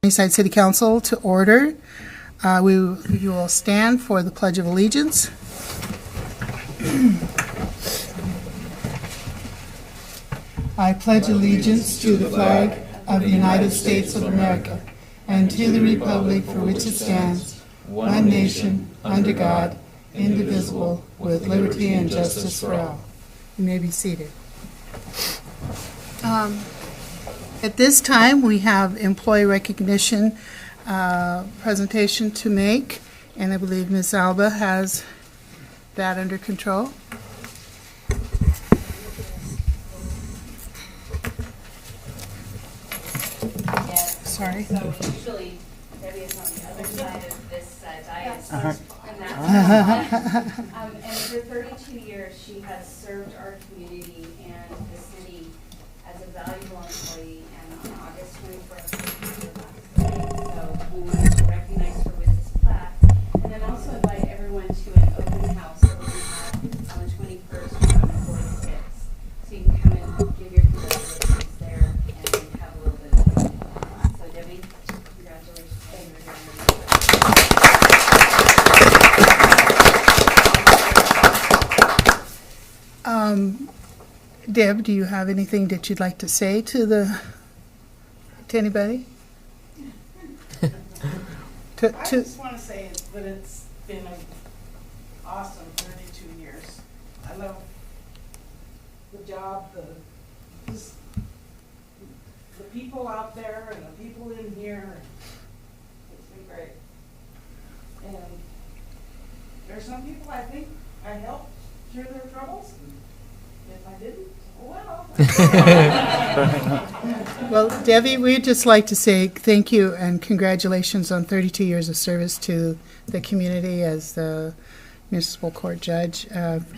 Sunnyside City Council to order. You will stand for the Pledge of Allegiance. I pledge allegiance to the flag of the United States of America and to the republic for which it stands, one nation, under God, indivisible, with liberty and justice for all. You may be seated. At this time, we have employee recognition presentation to make, and I believe Ms. Alba has that under control. Yes. Sorry. So usually Debbie is on the other side of this dais, and that's and for 32 years she has served our community and the city as a valuable employee. And on August 21st, so we wanted to recognize her with this plaque, and then also invite everyone to an open house that we're going to have on the 21st from 4 to 6. So you can come and give your congratulations there and have a little bit of fun. So Debbie, congratulations. Thank you very much. Deb, do you have anything that you'd like to say to anybody? I just want to say that it's been an awesome 32 years. I love the job, the people out there and the people in here. It's been great. And there's some people I think I helped through their troubles. If I didn't, well. Well, Debbie, we'd just like to say thank you and congratulations on 32 years of service to the community as the municipal court judge.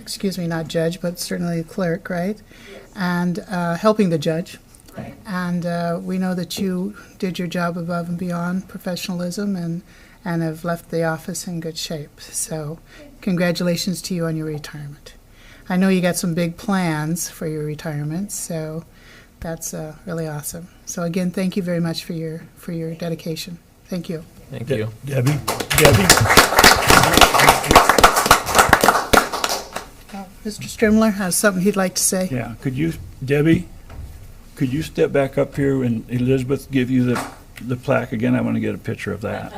Excuse me, not judge, but certainly clerk, right? Yes. And helping the judge. Right. And we know that you did your job above and beyond professionalism and have left the office in good shape. So congratulations to you on your retirement. I know you got some big plans for your retirement, so that's really awesome. So again, thank you very much for your dedication. Thank you. Thank you. Debbie? Mr. Strimler has something he'd like to say. Yeah, Debbie, could you step back up here and Elizabeth give you the plaque again? I want to get a picture of that.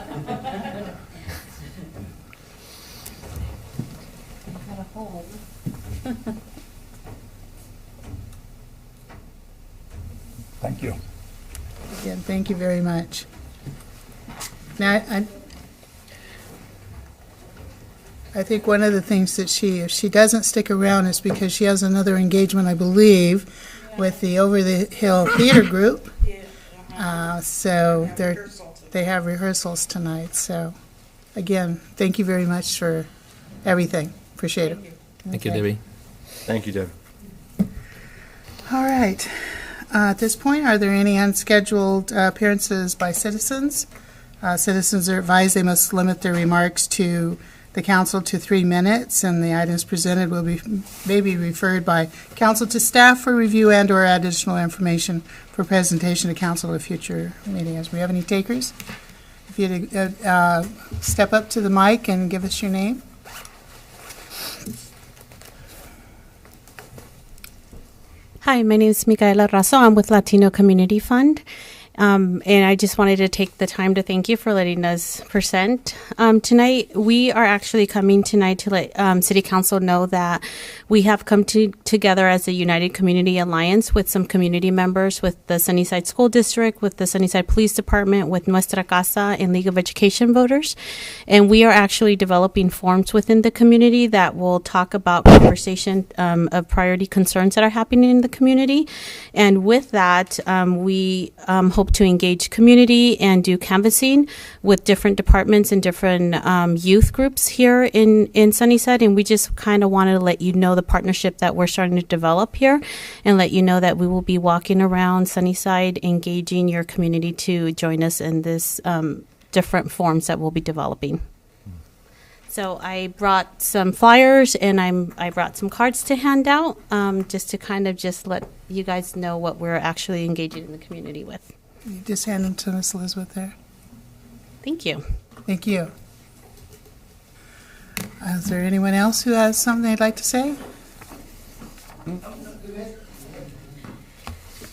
Thank you. Again, thank you very much. Now, I think one of the things that if she doesn't stick around is because she has another engagement, I believe, with the Over the Hill Theater Group. So they have rehearsals tonight. So, again, thank you very much for everything. Appreciate it. Thank you, Debbie. Thank you, Deb. All right. At this point, are there any unscheduled appearances by citizens? Citizens are advised they must limit their remarks to the council to 3 minutes, and the items presented may be referred by council to staff for review and/or additional information for presentation to council at future meetings. Do we have any takers? If you'd step up to the mic and give us your name. Hi, my name is Micaela Razo. I'm with Latino Community Fund. And I just wanted to take the time to thank you for letting us present. Tonight, we are actually coming tonight to let City Council know that we have come together as a United Community Alliance with some community members, with the Sunnyside School District, with the Sunnyside Police Department, with Nuestra Casa and League of Education Voters. And we are actually developing forums within the community that will talk about conversation of priority concerns that are happening in the community. And with that, we hope to engage community and do canvassing with different departments and different youth groups here in Sunnyside. And we just kind of wanted to let you know the partnership that we're starting to develop here and let you know that we will be walking around Sunnyside, engaging your community to join us in this different forms that we'll be developing. So I brought some flyers and I brought some cards to hand out just to kind of just let you guys know what we're actually engaging in the community with. You just hand them to Miss Elizabeth there. Thank you. Thank you. Is there anyone else who has something they'd like to say?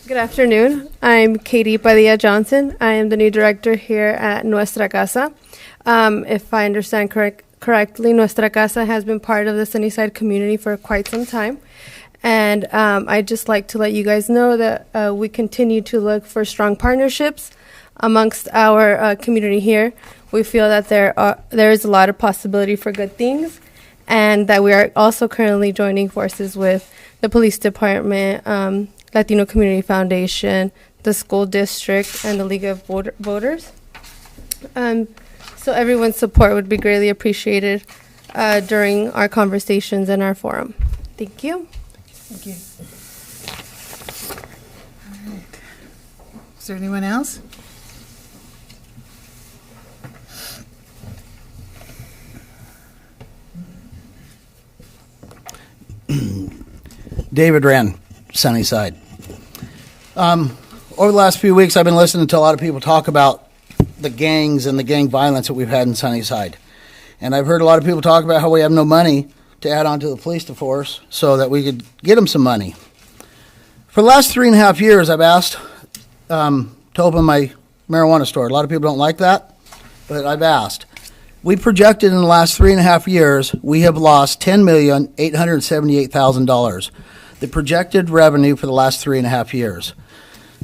Good afternoon. I'm Katie Padilla Johnson. I am the new director here at Nuestra Casa. If I understand correctly, Nuestra Casa has been part of the Sunnyside community for quite some time. And I'd just like to let you guys know that we continue to look for strong partnerships amongst our community here. We feel that there is a lot of possibility for good things, and that we are also currently joining forces with the police department, Latino Community Foundation, the school district, and the League of Voters. So everyone's support would be greatly appreciated during our conversations and our forum. Thank you. Thank you. All right. Is there anyone else? David Wren, Sunnyside. Over the last few weeks, I've been listening to a lot of people talk about the gangs and the gang violence that we've had in Sunnyside. And I've heard a lot of people talk about how we have no money to add on to the police force so that we could get them some money. For the last 3.5 years, I've asked to open my marijuana store. A lot of people don't like that, but I've asked. We projected in the last 3.5 years, we have lost $10,878,000. The projected revenue for the last 3.5 years.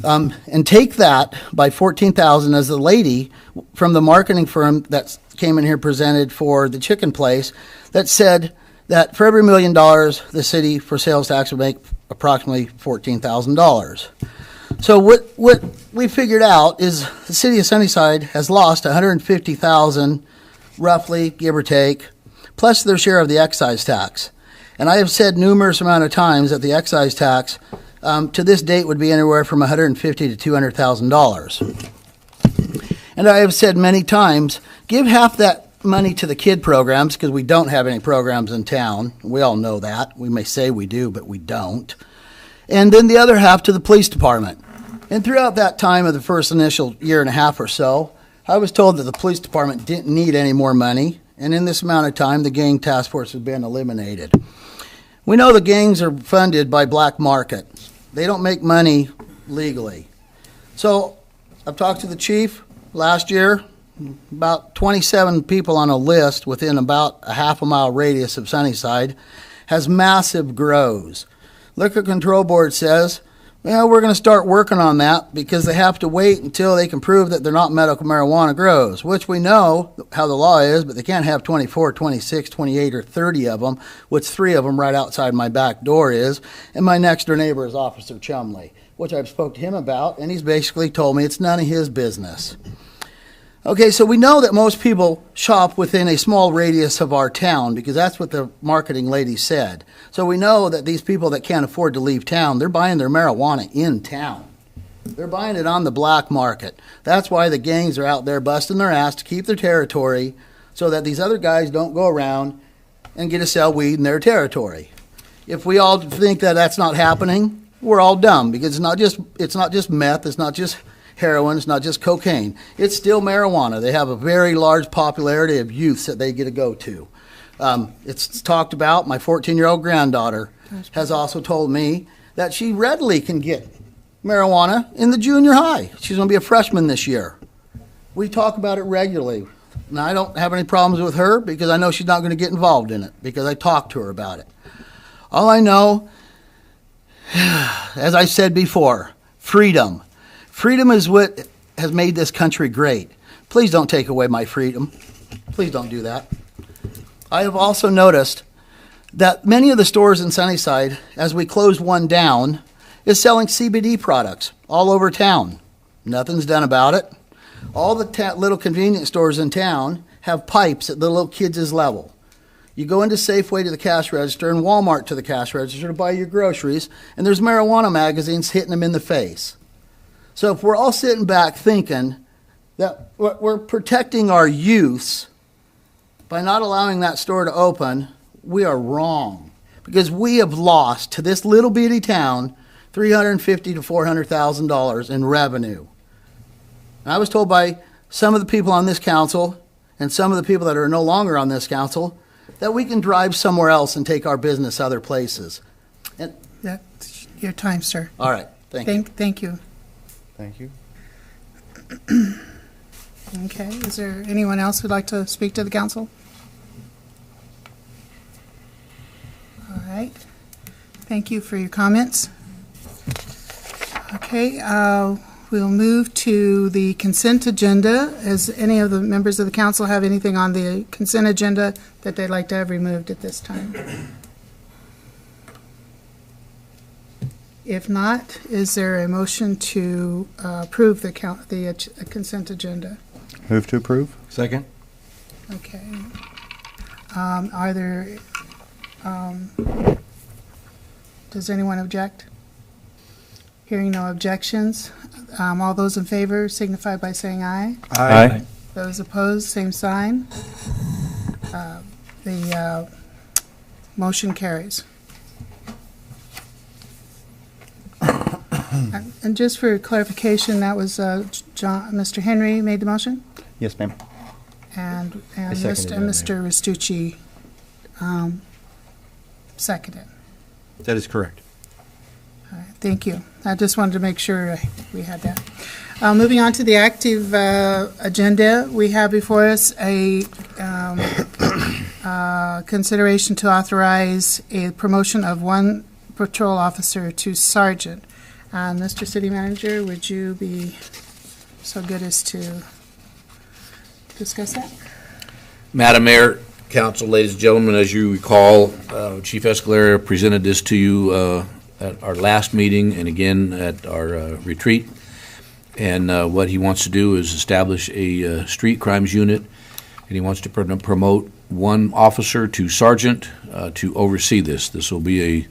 And take that by 14,000 as the lady from the marketing firm that came in here presented for the chicken place that said that for every $1 million, the city for sales tax would make approximately $14,000. So what we figured out is the city of Sunnyside has lost $150,000, roughly, give or take, plus their share of the excise tax. And I have said numerous amount of times that the excise tax to this date would be anywhere from $150,000 to $200,000. And I have said many times, give half that money to the kid programs, because we don't have any programs in town. We all know that. We may say we do, but we don't. And then the other half to the police department. And throughout that time of the first initial 1.5 years or so, I was told that the police department didn't need any more money. And in this amount of time, the gang task force has been eliminated. We know the gangs are funded by black market. They don't make money legally. So I've talked to the chief last year, about 27 people on a list within about a half-a-mile radius of Sunnyside, has massive grows. Liquor Control Board says, well, we're going to start working on that because they have to wait until they can prove that they're not medical marijuana grows, which we know how the law is, but they can't have 24, 26, 28, or 30 of them, which 3 of them right outside my back door is, and my next door neighbor is Officer Chumley, which I've spoke to him about, and he's basically told me it's none of his business. Okay, so we know that most people shop within a small radius of our town because that's what the marketing lady said. So we know that these people that can't afford to leave town, they're buying their marijuana in town. They're buying it on the black market. That's why the gangs are out there busting their ass to keep their territory so that these other guys don't go around and get to sell weed in their territory. If we all think that that's not happening, we're all dumb because it's not just meth, it's not just heroin, it's not just cocaine. It's still marijuana. They have a very large popularity of youths that they get to go to. It's talked about. My 14-year-old granddaughter has also told me that she readily can get marijuana in the junior high. She's going to be a freshman this year. We talk about it regularly. And I don't have any problems with her because I know she's not going to get involved in it because I talked to her about it. All I know, as I said before, freedom. Freedom is what has made this country great. Please don't take away my freedom. Please don't do that. I have also noticed that many of the stores in Sunnyside, as we closed one down, is selling CBD products all over town. Nothing's done about it. All the little convenience stores in town have pipes at the little kids' level. You go into Safeway to the cash register and Walmart to the cash register to buy your groceries, and there's marijuana magazines hitting them in the face. So if we're all sitting back thinking that we're protecting our youths by not allowing that store to open, we are wrong. Because we have lost to this little bitty town $350,000 to $400,000 in revenue. And I was told by some of the people on this council and some of the people that are no longer on this council that we can drive somewhere else and take our business other places. And, That's your time, sir. all right, thank you. Thank you. Thank you. Okay, is there anyone else who'd like to speak to the council? All right, thank you for your comments. Okay, we'll move to the consent agenda. Does any of the members of the council have anything on the consent agenda that they'd like to have removed at this time? If not, is there a motion to approve the consent agenda? Move to approve. Second? Okay. Are there, does anyone object? Hearing no objections, all those in favor signify by saying aye. Aye. Those opposed, same sign. The motion carries. And just for clarification, that was Mr. Henry made the motion? Yes, ma'am. And seconded that, Mr. Restucci seconded. That is correct. All right, thank you. I just wanted to make sure we had that. Moving on to the active agenda, we have before us a consideration to authorize a promotion of one patrol officer to sergeant. Mr. City Manager, would you be so good as to discuss that? Madam Mayor, Council, ladies and gentlemen, as you recall, Chief Escalera presented this to you at our last meeting and again at our retreat. And what he wants to do is establish a street crimes unit, and he wants to promote one officer to sergeant to oversee this. This will be a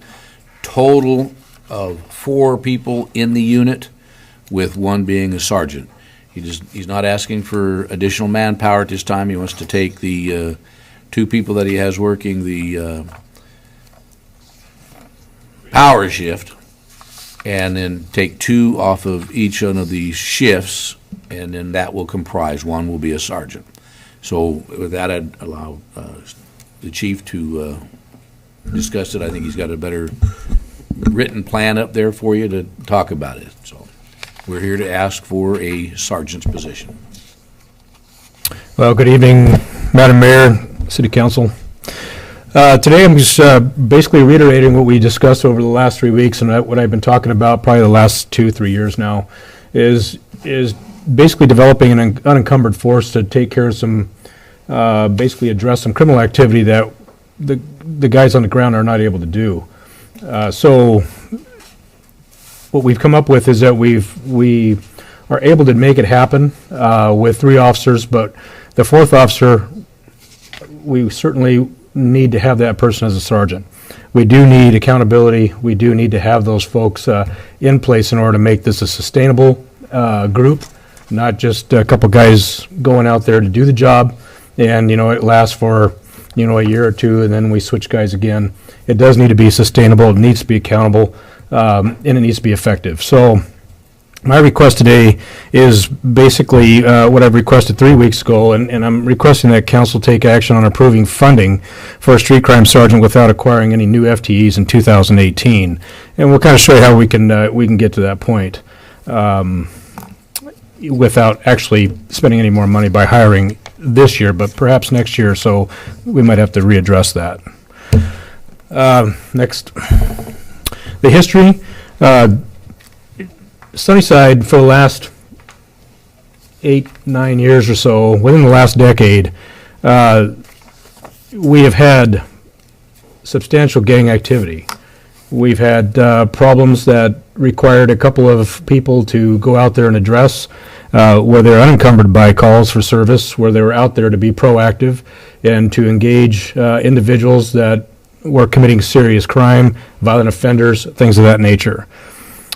total of 4 people in the unit, with one being a sergeant. He's not asking for additional manpower at this time. He wants to take the 2 people that he has working the power shift and then take 2 off of each one of these shifts, and then that will comprise one will be a sergeant. So with that, I'd allow the chief to discuss it. I think he's got a better written plan up there for you to talk about it. So we're here to ask for a sergeant's position. Well, good evening, Madam Mayor, City Council. Today I'm just basically reiterating what we discussed over the last 3 weeks, and what I've been talking about probably the last 2-3 years now is basically developing an unencumbered force to take care of some, basically address some criminal activity that the guys on the ground are not able to do. So what we've come up with is that we are able to make it happen with 3 officers, but the 4th officer, we certainly need to have that person as a sergeant. We do need accountability. We do need to have those folks in place in order to make this a sustainable group, not just a couple guys going out there to do the job and, it lasts for, a year or 2 and then we switch guys again. It does need to be sustainable. It needs to be accountable, and it needs to be effective. So my request today is basically what I've requested 3 weeks ago, and I'm requesting that council take action on approving funding for a street crime sergeant without acquiring any new FTEs in 2018. And we'll kind of show you how we can get to that point without actually spending any more money by hiring this year, but perhaps next year, so we might have to readdress that. Next, the history. Sunnyside, for the last 8-9 years or so, within the last decade, we have had substantial gang activity. We've had problems that required a couple of people to go out there and address, where they're unencumbered by calls for service, where they were out there to be proactive and to engage individuals that were committing serious crime, violent offenders, things of that nature.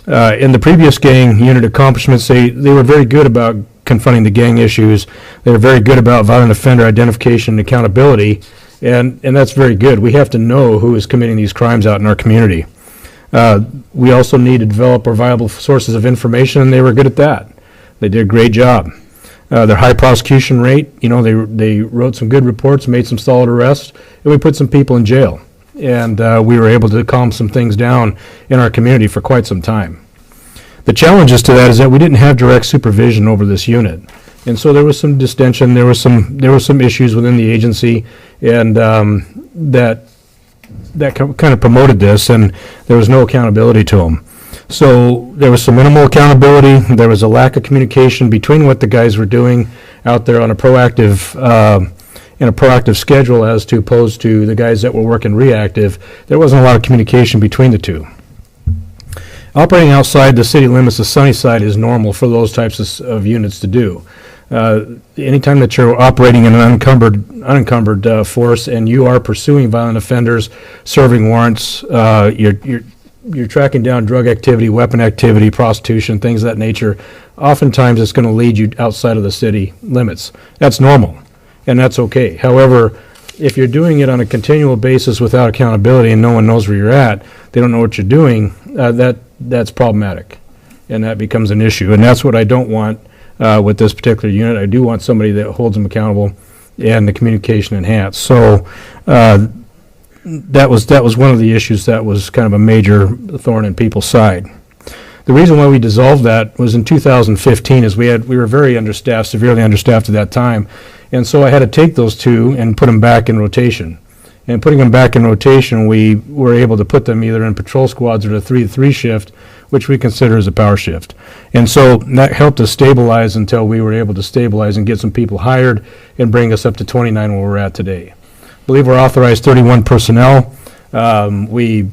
In the previous gang unit accomplishments, they were very good about confronting the gang issues. They were very good about violent offender identification and accountability, and that's very good. We have to know who is committing these crimes out in our community. We also need to develop our viable sources of information, and they were good at that. They did a great job. Their high prosecution rate, they wrote some good reports, made some solid arrests, and we put some people in jail. And we were able to calm some things down in our community for quite some time. The challenges to that is that we didn't have direct supervision over this unit. And so there was some distension, there were some issues within the agency, and that kind of promoted this, and there was no accountability to them. So there was some minimal accountability. There was a lack of communication between what the guys were doing out there on a proactive schedule as to opposed to the guys that were working reactive. There wasn't a lot of communication between the two. Operating outside the city limits of Sunnyside is normal for those types of units to do. Anytime that you're operating in an unencumbered force and you are pursuing violent offenders, serving warrants, you're tracking down drug activity, weapon activity, prostitution, things of that nature, oftentimes it's going to lead you outside of the city limits. That's normal, and that's okay. However, if you're doing it on a continual basis without accountability and no one knows where you're at, they don't know what you're doing, that's problematic, and that becomes an issue. And that's what I don't want with this particular unit. I do want somebody that holds them accountable and the communication enhanced. So that was one of the issues that was kind of a major thorn in people's side. The reason why we dissolved that was in 2015 is we were very understaffed, severely understaffed at that time, and so I had to take those two and put them back in rotation. And putting them back in rotation, we were able to put them either in patrol squads or the 3-3 shift, which we consider as a power shift. And so that helped us stabilize until we were able to stabilize and get some people hired and bring us up to 29 where we're at today. I believe we're authorized 31 personnel. We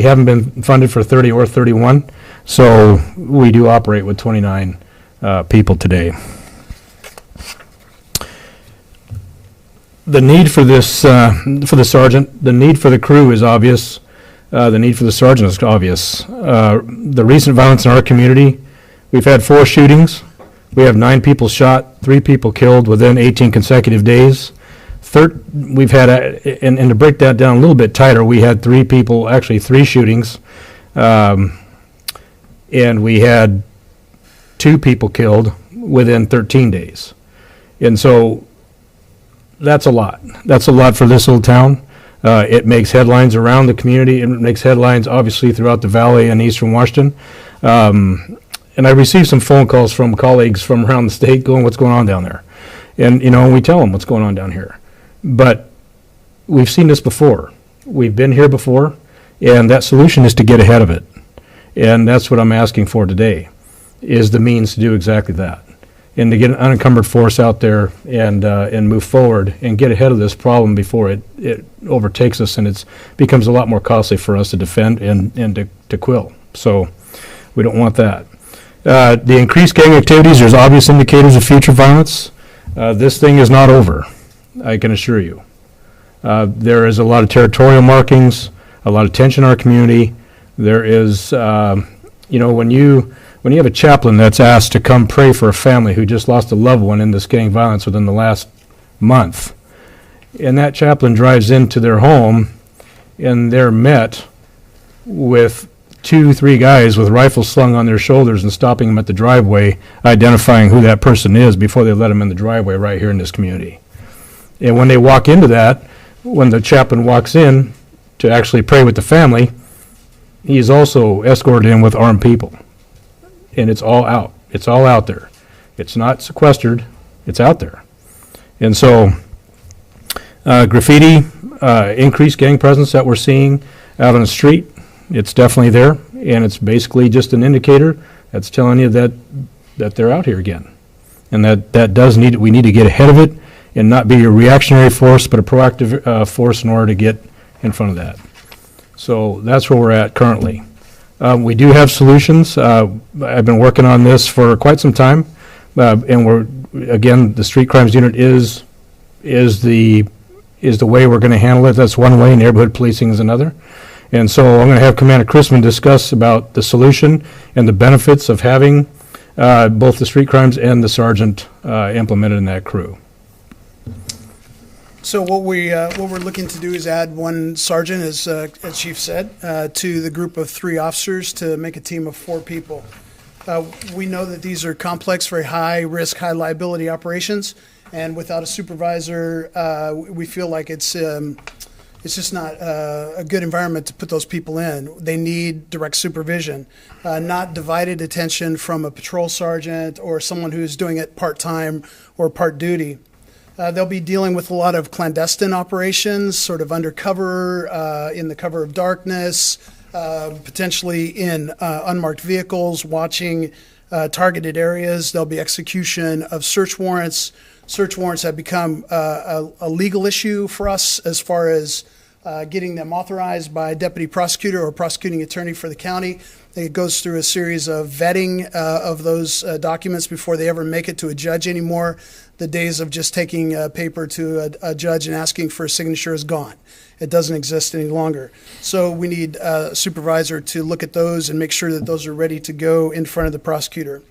haven't been funded for 30 or 31, so we do operate with 29 people today. The need for this, for the sergeant, the need for the crew is obvious. The need for the sergeant is obvious. The recent violence in our community, we've had 4 shootings. We have 9 people shot, 3 people killed within 18 consecutive days. We've had, and to break that down a little bit tighter, we had 3 shootings, and we had 2 people killed within 13 days. And so that's a lot. That's a lot for this little town. It makes headlines around the community. It makes headlines, obviously, throughout the valley and eastern Washington. And I received some phone calls from colleagues from around the state going, what's going on down there? And, we tell them what's going on down here. But we've seen this before. We've been here before, and that solution is to get ahead of it. And that's what I'm asking for today, is the means to do exactly that. And to get an unencumbered force out there and move forward and get ahead of this problem before it overtakes us and it becomes a lot more costly for us to defend and to quill. So we don't want that. The increased gang activities, there's obvious indicators of future violence. This thing is not over, I can assure you. There is a lot of territorial markings, a lot of tension in our community. There is, when you have a chaplain that's asked to come pray for a family who just lost a loved one in this gang violence within the last month, and that chaplain drives into their home and they're met with 2-3 guys with rifles slung on their shoulders and stopping them at the driveway, identifying who that person is before they let them in the driveway right here in this community. And when they walk into that, when the chaplain walks in to actually pray with the family, he is also escorted in with armed people. And it's all out. It's all out there. It's not sequestered. It's out there. And so graffiti, increased gang presence that we're seeing out on the street, it's definitely there. And it's basically just an indicator that's telling you that they're out here again. And we need to get ahead of it and not be a reactionary force, but a proactive force in order to get in front of that. So that's where we're at currently. We do have solutions. I've been working on this for quite some time, and the street crimes unit is the way we're going to handle it. That's one way. Neighborhood policing is another. And so I'm going to have Commander Chrisman discuss about the solution and the benefits of having both the street crimes and the sergeant implemented in that crew. So what we're looking to do is add one sergeant, as Chief said, to the group of 3 officers to make a team of 4 people. We know that these are complex, very high risk, high liability operations, and without a supervisor, we feel like it's just not a good environment to put those people in. They need direct supervision, not divided attention from a patrol sergeant or someone who's doing it part-time or part duty. They'll be dealing with a lot of clandestine operations, sort of undercover, in the cover of darkness, potentially in unmarked vehicles, watching targeted areas. There'll be execution of search warrants. Search warrants have become a legal issue for us as far as getting them authorized by a deputy prosecutor or prosecuting attorney for the county. It goes through a series of vetting of those documents before they ever make it to a judge anymore. The days of just taking paper to a judge and asking for a signature is gone. It doesn't exist any longer. So we need a supervisor to look at those and make sure that those are ready to go in front of the prosecutor.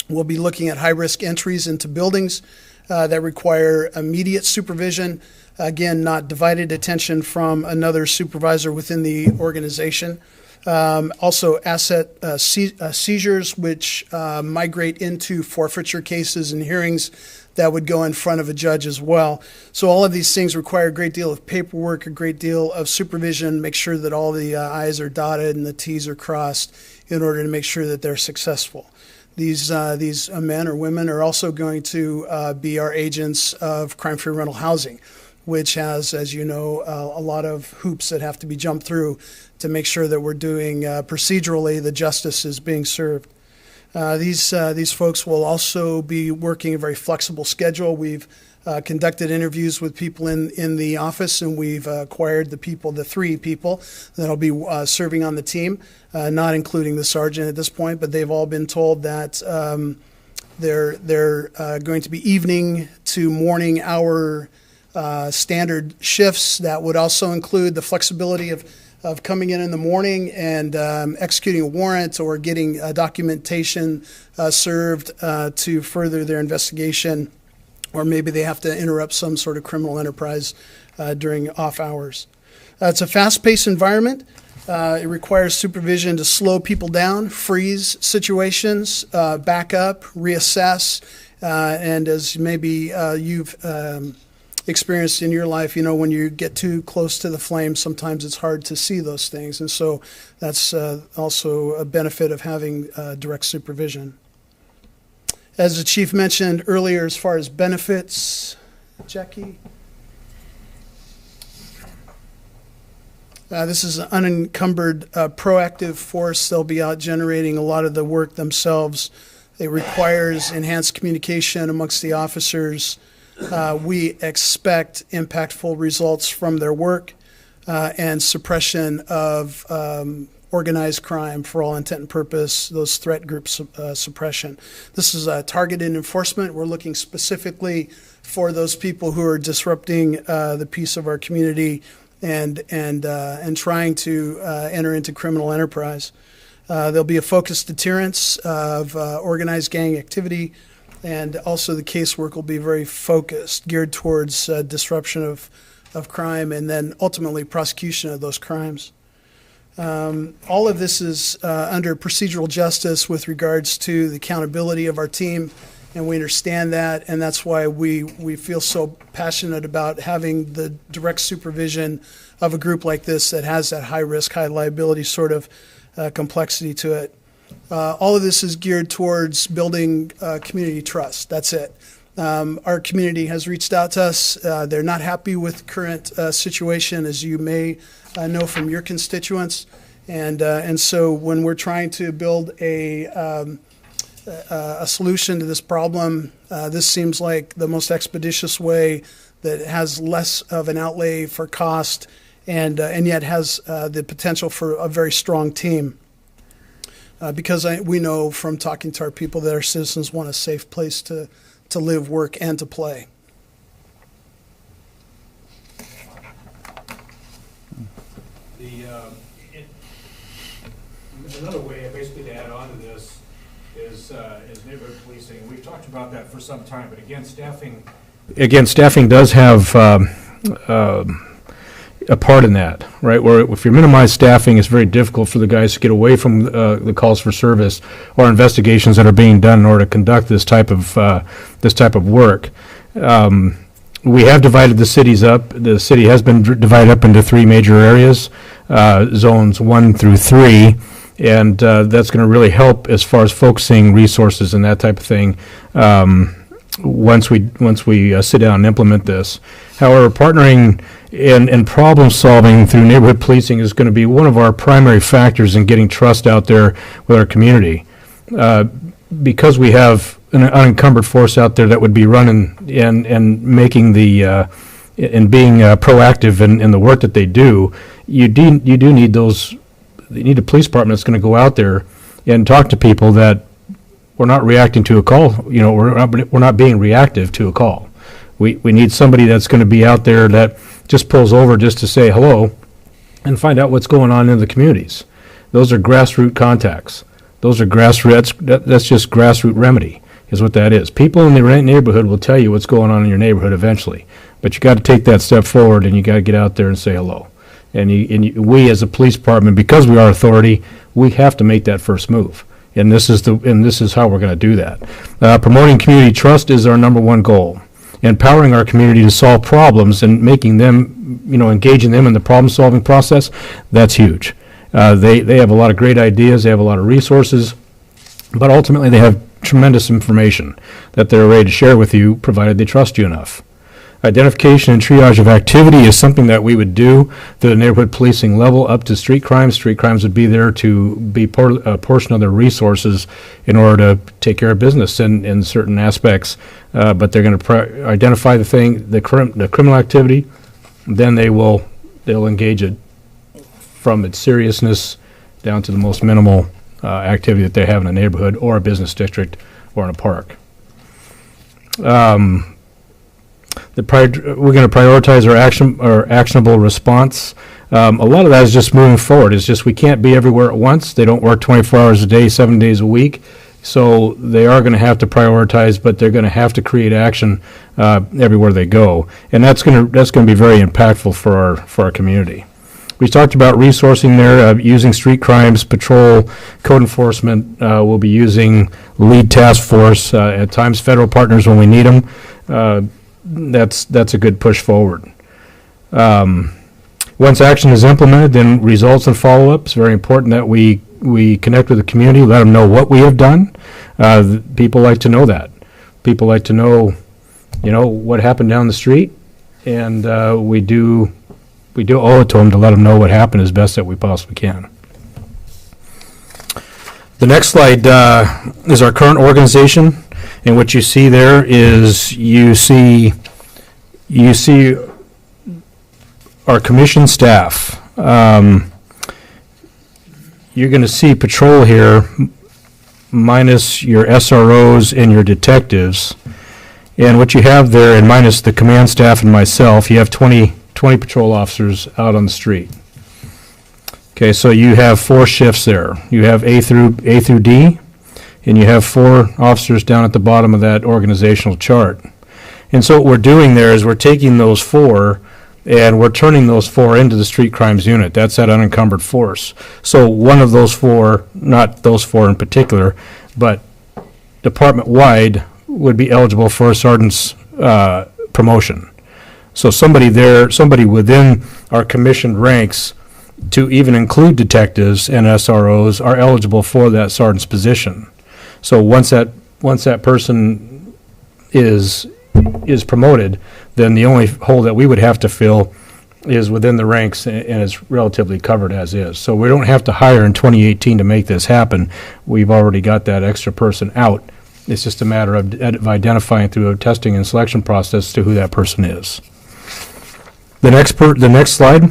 We'll be looking at high-risk entries into buildings that require immediate supervision. Again, not divided attention from another supervisor within the organization. Also, asset seizures, which migrate into forfeiture cases and hearings that would go in front of a judge as well. So all of these things require a great deal of paperwork, a great deal of supervision, make sure that all the I's are dotted and the T's are crossed in order to make sure that they're successful. These men or women are also going to be our agents of crime-free rental housing, which has, as you know, a lot of hoops that have to be jumped through to make sure that we're doing procedurally the justice is being served. These folks will also be working a very flexible schedule. We've conducted interviews with people in the office, and we've acquired the 3 people that'll be serving on the team, not including the sergeant at this point, but they've all been told that they're going to be evening to morning hour standard shifts. That would also include the flexibility of coming in the morning and executing a warrant or getting documentation served to further their investigation, or maybe they have to interrupt some sort of criminal enterprise during off hours. It's a fast-paced environment. It requires supervision to slow people down, freeze situations, back up, reassess, and as maybe you've experienced in your life, you know, when you get too close to the flame, sometimes it's hard to see those things. And so that's also a benefit of having direct supervision. As the chief mentioned earlier, as far as benefits, Jackie? This is an unencumbered, proactive force. They'll be out generating a lot of the work themselves. It requires enhanced communication amongst the officers. We expect impactful results from their work and suppression of organized crime for all intent and purpose, those threat group suppression. This is targeted enforcement. We're looking specifically for those people who are disrupting the peace of our community and trying to enter into criminal enterprise. There'll be a focused deterrence of organized gang activity, and also the casework will be very focused, geared towards disruption of crime and then ultimately prosecution of those crimes. All of this is under procedural justice with regards to the accountability of our team, and we understand that, and that's why we feel so passionate about having the direct supervision of a group like this that has that high risk, high liability sort of complexity to it. All of this is geared towards building community trust. That's it. Our community has reached out to us. They're not happy with the current situation, as you may know from your constituents. And so when we're trying to build a solution to this problem, this seems like the most expeditious way that has less of an outlay for cost and yet has the potential for a very strong team. Because we know from talking to our people that our citizens want a safe place to live, work, and to play. Another way, basically, to add on to this is neighborhood policing. We've talked about that for some time, but again, staffing does have a part in that, right? Where if you minimize staffing, it's very difficult for the guys to get away from the calls for service or investigations that are being done in order to conduct this type of work. We have divided the cities up. The city has been divided up into 3 major areas, zones 1 through 3, and that's going to really help as far as focusing resources and that type of thing. Once we sit down and implement this. However, partnering and problem solving through neighborhood policing is going to be one of our primary factors in getting trust out there with our community. Because we have an unencumbered force out there that would be running and making the and being proactive in the work that they do, you do need those. You need a police department that's going to go out there and talk to people that we're not reacting to a call. You know, we're not being reactive to a call. We need somebody that's going to be out there that just pulls over just to say hello and find out what's going on in the communities. Those are grassroots contacts. Those are grassroots. That's just grassroots remedy is what that is. People in the neighborhood will tell you what's going on in your neighborhood eventually, but you got to take that step forward and you got to get out there and say hello. And we as a police department, because we are authority, we have to make that first move. And this is how we're going to do that. Promoting community trust is our number one goal. Empowering our community to solve problems and making them, engaging them in the problem-solving process, that's huge. They have a lot of great ideas. They have a lot of resources. But ultimately, they have tremendous information that they're ready to share with you, provided they trust you enough. Identification and triage of activity is something that we would do to the neighborhood policing level up to street crimes. Street crimes would be there to be a portion of their resources in order to take care of business in certain aspects. But they're going to identify the criminal activity, then they'll engage it from its seriousness down to the most minimal activity that they have in a neighborhood or a business district or in a park. We're going to prioritize our actionable response. A lot of that is just moving forward. It's just we can't be everywhere at once. They don't work 24 hours a day, 7 days a week. So they are going to have to prioritize, but they're going to have to create action everywhere they go, and that's going to be very impactful for our community. We talked about resourcing there, using street crimes, patrol, code enforcement. We'll be using lead task force, at times federal partners when we need them. That's a good push forward. Once action is implemented, then results and follow-up. It's very important that we connect with the community, let them know what we have done. People like to know that. People like to know, what happened down the street, and we do owe it to them to let them know what happened as best that we possibly can. The next slide is our current organization, and what you see there is you see our commission staff. You're going to see patrol here minus your SROs and your detectives, and what you have there, and minus the command staff and myself, you have 20 patrol officers out on the street. Okay, so you have 4 shifts there. You have A through D, and you have 4 officers down at the bottom of that organizational chart. And so what we're doing there is we're taking those 4 and we're turning those 4 into the street crimes unit. That's that unencumbered force. So one of those 4, not those 4 in particular, but department-wide would be eligible for a sergeant's promotion. So somebody within our commissioned ranks, to even include detectives and SROs, are eligible for that sergeant's position. So once that person is promoted, then the only hole that we would have to fill is within the ranks, and it's relatively covered as is. So we don't have to hire in 2018 to make this happen. We've already got that extra person out. It's just a matter of identifying through a testing and selection process to who that person is. The next slide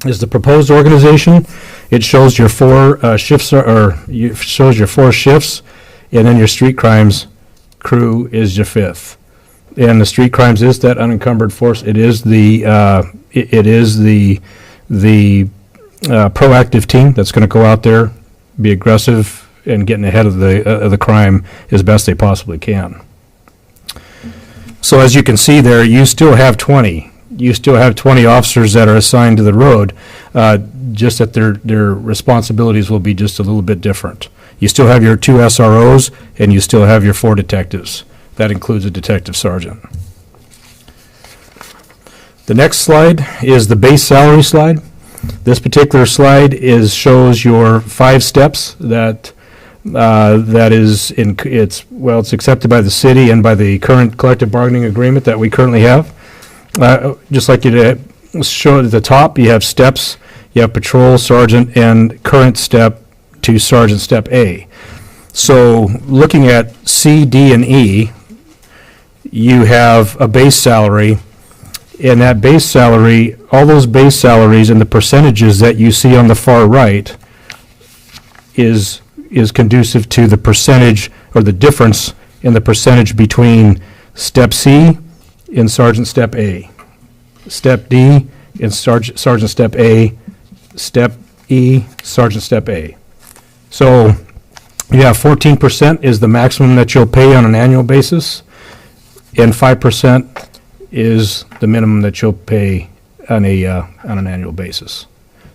is the proposed organization. It shows your 4 shifts, shows your 4 shifts, and then your street crimes crew is your 5th. And the street crimes is that unencumbered force. It is the proactive team that's going to go out there, be aggressive, and getting ahead of the crime as best they possibly can. So as you can see there, you still have 20 you still have 20 officers that are assigned to the road, just that their responsibilities will be just a little bit different. You still have your 2 SROs, and you still have your 4 detectives. That includes a detective sergeant. The next slide is the base salary slide. This particular slide shows your 5 steps that it's accepted by the city and by the current collective bargaining agreement that we currently have. Just like you showed at the top, you have steps. You have patrol, sergeant, and current step to sergeant step A. So looking at C, D, and E, you have a base salary. And that base salary, all those base salaries and the percentages that you see on the far right is conducive to the percentage or the difference in the percentage between step C in sergeant step A, step D in sergeant step A, step E, sergeant step A. So you have 14% is the maximum that you'll pay on an annual basis, and 5% is the minimum that you'll pay on an annual basis.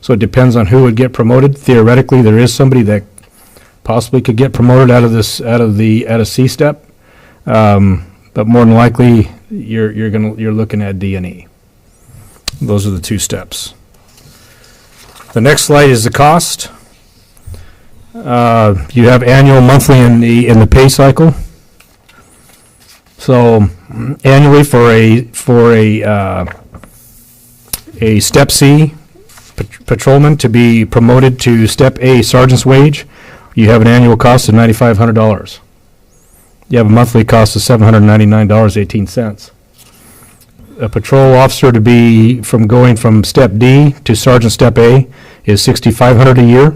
So it depends on who would get promoted. Theoretically, there is somebody that possibly could get promoted out of C step, but more than likely you're looking at D and E. Those are the 2 steps. The next slide is the cost. You have annual, monthly, in the pay cycle. So annually for a step C patrolman to be promoted to step A sergeant's wage, you have an annual cost of $9,500. You have a monthly cost of $799.18. A patrol officer to be going from step D to sergeant step A is $6,500 a year,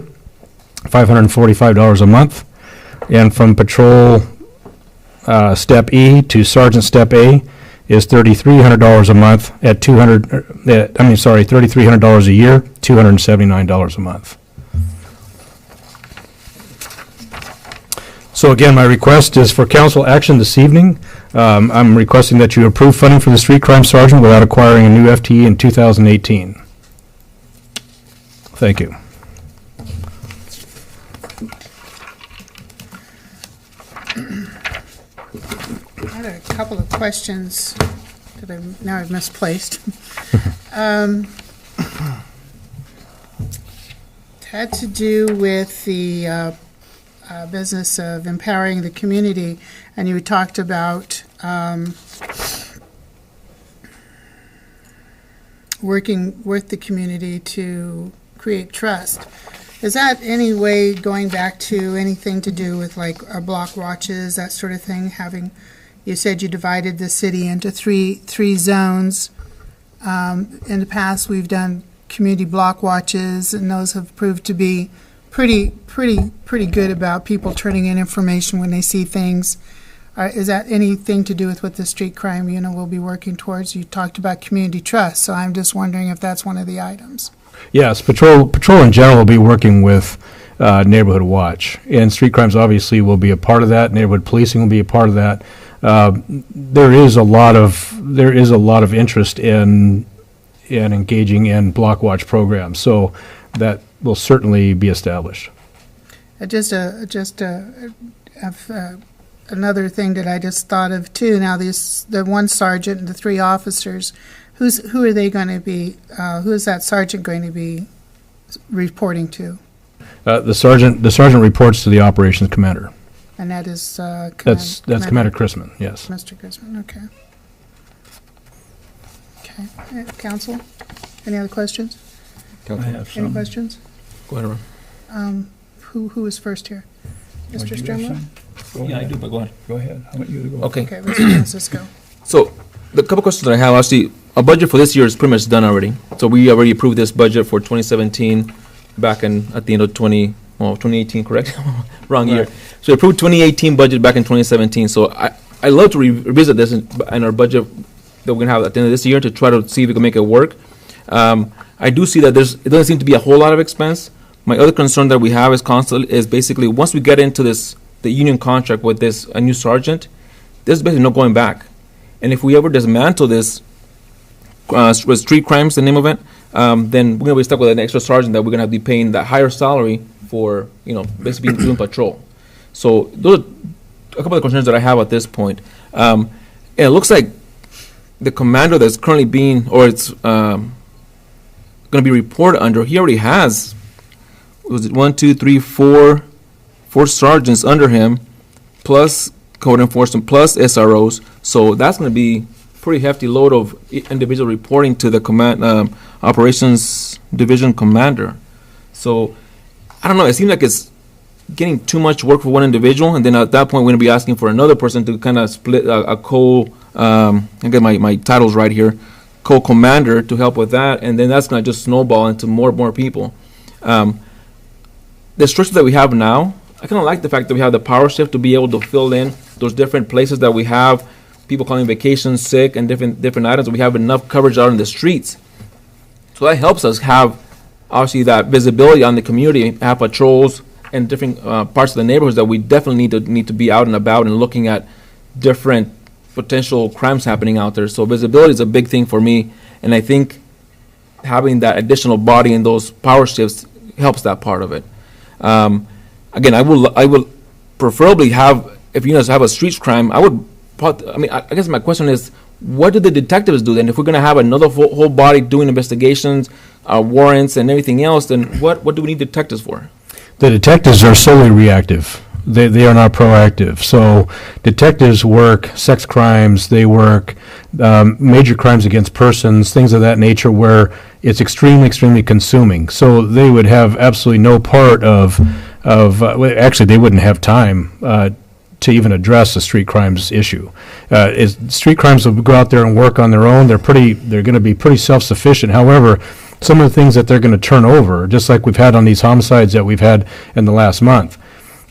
$545 a month, and from patrol step E to sergeant step A is $3,300 a month at $3,300 a year, $279 a month. So again, my request is for council action this evening. I'm requesting that you approve funding for the street crime sergeant without acquiring a new FTE in 2018. Thank you. I had a couple of questions that I've misplaced. It had to do with the business of empowering the community, and you talked about working with the community to create trust. Is that any way going back to anything to do with like block watches, that sort of thing? You said you divided the city into three zones. In the past, we've done community block watches, and those have proved to be pretty good about people turning in information when they see things. Is that anything to do with what the street crime unit will be working towards? You talked about community trust, so I'm just wondering if that's one of the items. Yes, patrol in general will be working with neighborhood watch, and street crimes obviously will be a part of that. Neighborhood policing will be a part of that. There is a lot of interest in engaging in block watch programs, so that will certainly be established. Another thing that I just thought of too. Now, the one sergeant and the 3 officers, who are they going to be? Who is that sergeant going to be reporting to? The sergeant reports to the operations commander. And that is that's Commander Chrisman. Yes. Mr. Chrisman. Okay. Okay. Council, any other questions? I have some. Any questions? Go ahead, Ron. Who is first here? Would Mr. you have Strumler? some? Yeah, I do, but go ahead. Go ahead. I want you to go. Okay. Okay, Mr. Francisco. So the couple questions that I have, actually, our budget for this year is pretty much done already. So we already approved this budget for 2017 back at the end of 2018, correct? Wrong year. Right. So we approved 2018 budget back in 2017. So I love to revisit this in our budget that we're going to have at the end of this year to try to see if we can make it work. I do see that it doesn't seem to be a whole lot of expense. My other concern that we have is basically once we get into the union contract with a new sergeant, there's basically no going back. And if we ever dismantle this was street crimes, the name of it, then we're gonna be stuck with an extra sergeant that we're gonna have to be paying that higher salary for, basically doing patrol. So those are a couple of concerns that I have at this point. And it looks like the commander that's currently being, or it's going to be reported under, he already has, was it four sergeants under him, plus code enforcement, plus SROs. So that's going to be pretty hefty load of individual reporting to the command operations division commander. So I don't know. It seems like it's getting too much work for one individual, and then at that point we're going to be asking for another person to kind of split a I get my titles right here, co-commander to help with that, and then that's going to just snowball into more people. The structure that we have now, I kind of like the fact that we have the power shift to be able to fill in those different places that we have, people calling vacation, sick, and different items. We have enough coverage out in the streets. So that helps us have, obviously, that visibility on the community, have patrols and different parts of the neighborhoods that we definitely need to be out and about and looking at different potential crimes happening out there. So visibility is a big thing for me, and I think having that additional body in those power shifts helps that part of it. Again, I will preferably have, if you guys have a street crime, I guess my question is, what do the detectives do then? If we're going to have another whole body doing investigations, warrants, and everything else, then what do we need detectives for? The detectives are solely reactive. They are not proactive. So detectives work sex crimes, they work major crimes against persons, things of that nature where it's extremely, extremely consuming. So they would have absolutely no part of actually they wouldn't have time to even address the street crimes issue. Street crimes will go out there and work on their own. They're going to be pretty self-sufficient. However, some of the things that they're going to turn over, just like we've had on these homicides that we've had in the last month,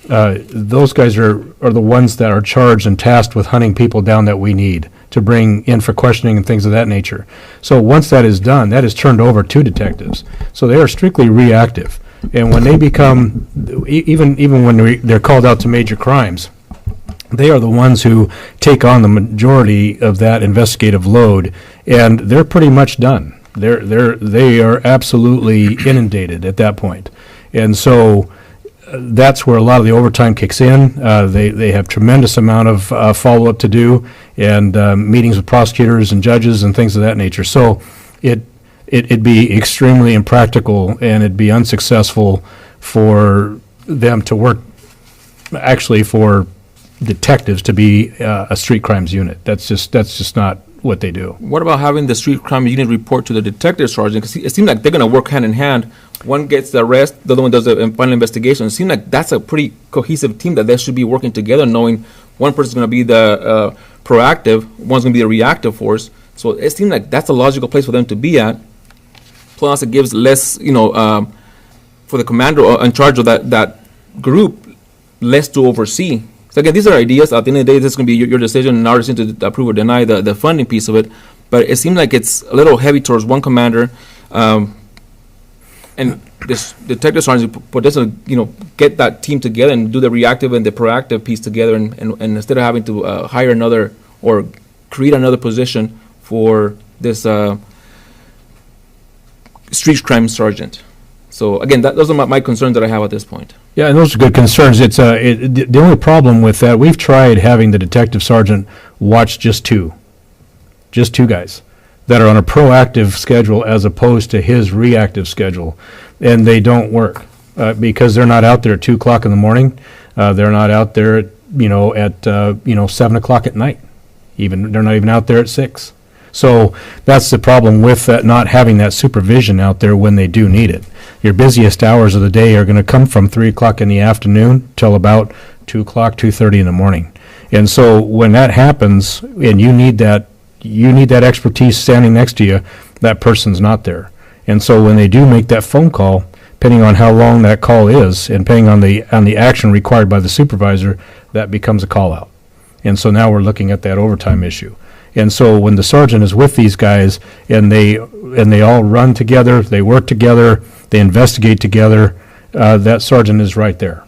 those guys are the ones that are charged and tasked with hunting people down that we need to bring in for questioning and things of that nature. So once that is done, that is turned over to detectives. So they are strictly reactive. And when they become, even when they're called out to major crimes, they are the ones who take on the majority of that investigative load, and they're pretty much done. They are absolutely inundated at that point. And so that's where a lot of the overtime kicks in. They have tremendous amount of follow-up to do, and meetings with prosecutors and judges and things of that nature. So it'd be extremely impractical, and it'd be unsuccessful for them to work, actually for detectives to be a street crimes unit. That's just not what they do. What about having the street crime unit report to the detective sergeant? Because it seems like they're going to work hand in hand. One gets the arrest, the other one does the final investigation. It seems like that's a pretty cohesive team that they should be working together, knowing one person's going to be the proactive, one's going to be the reactive force. So it seems like that's a logical place for them to be at. Plus, it gives less, for the commander in charge of that group, less to oversee. So again, these are ideas. At the end of the day, this is going to be your decision and our decision to approve or deny the funding piece of it. But it seems like it's a little heavy towards one commander, and this detective sergeant potentially, get that team together and do the reactive and the proactive piece together, and instead of having to hire another or create another position for this street crime sergeant. So again, those are my concerns that I have at this point. Yeah, and those are good concerns. It's the only problem with that, we've tried having the detective sergeant watch just two guys that are on a proactive schedule as opposed to his reactive schedule, and they don't work because they're not out there at 2 o'clock in the morning. They're not out there at 7 o'clock at night. Even they're not even out there at 6. So that's the problem with that, not having that supervision out there when they do need it. Your busiest hours of the day are going to come from 3 o'clock in the afternoon till about 2 o'clock, 2:30 in the morning. And so when that happens and you need that expertise standing next to you, that person's not there. And so when they do make that phone call, depending on how long that call is and depending on the action required by the supervisor, that becomes a call out. And so now we're looking at that overtime issue. And so when the sergeant is with these guys and they all run together, they work together, they investigate together, that sergeant is right there.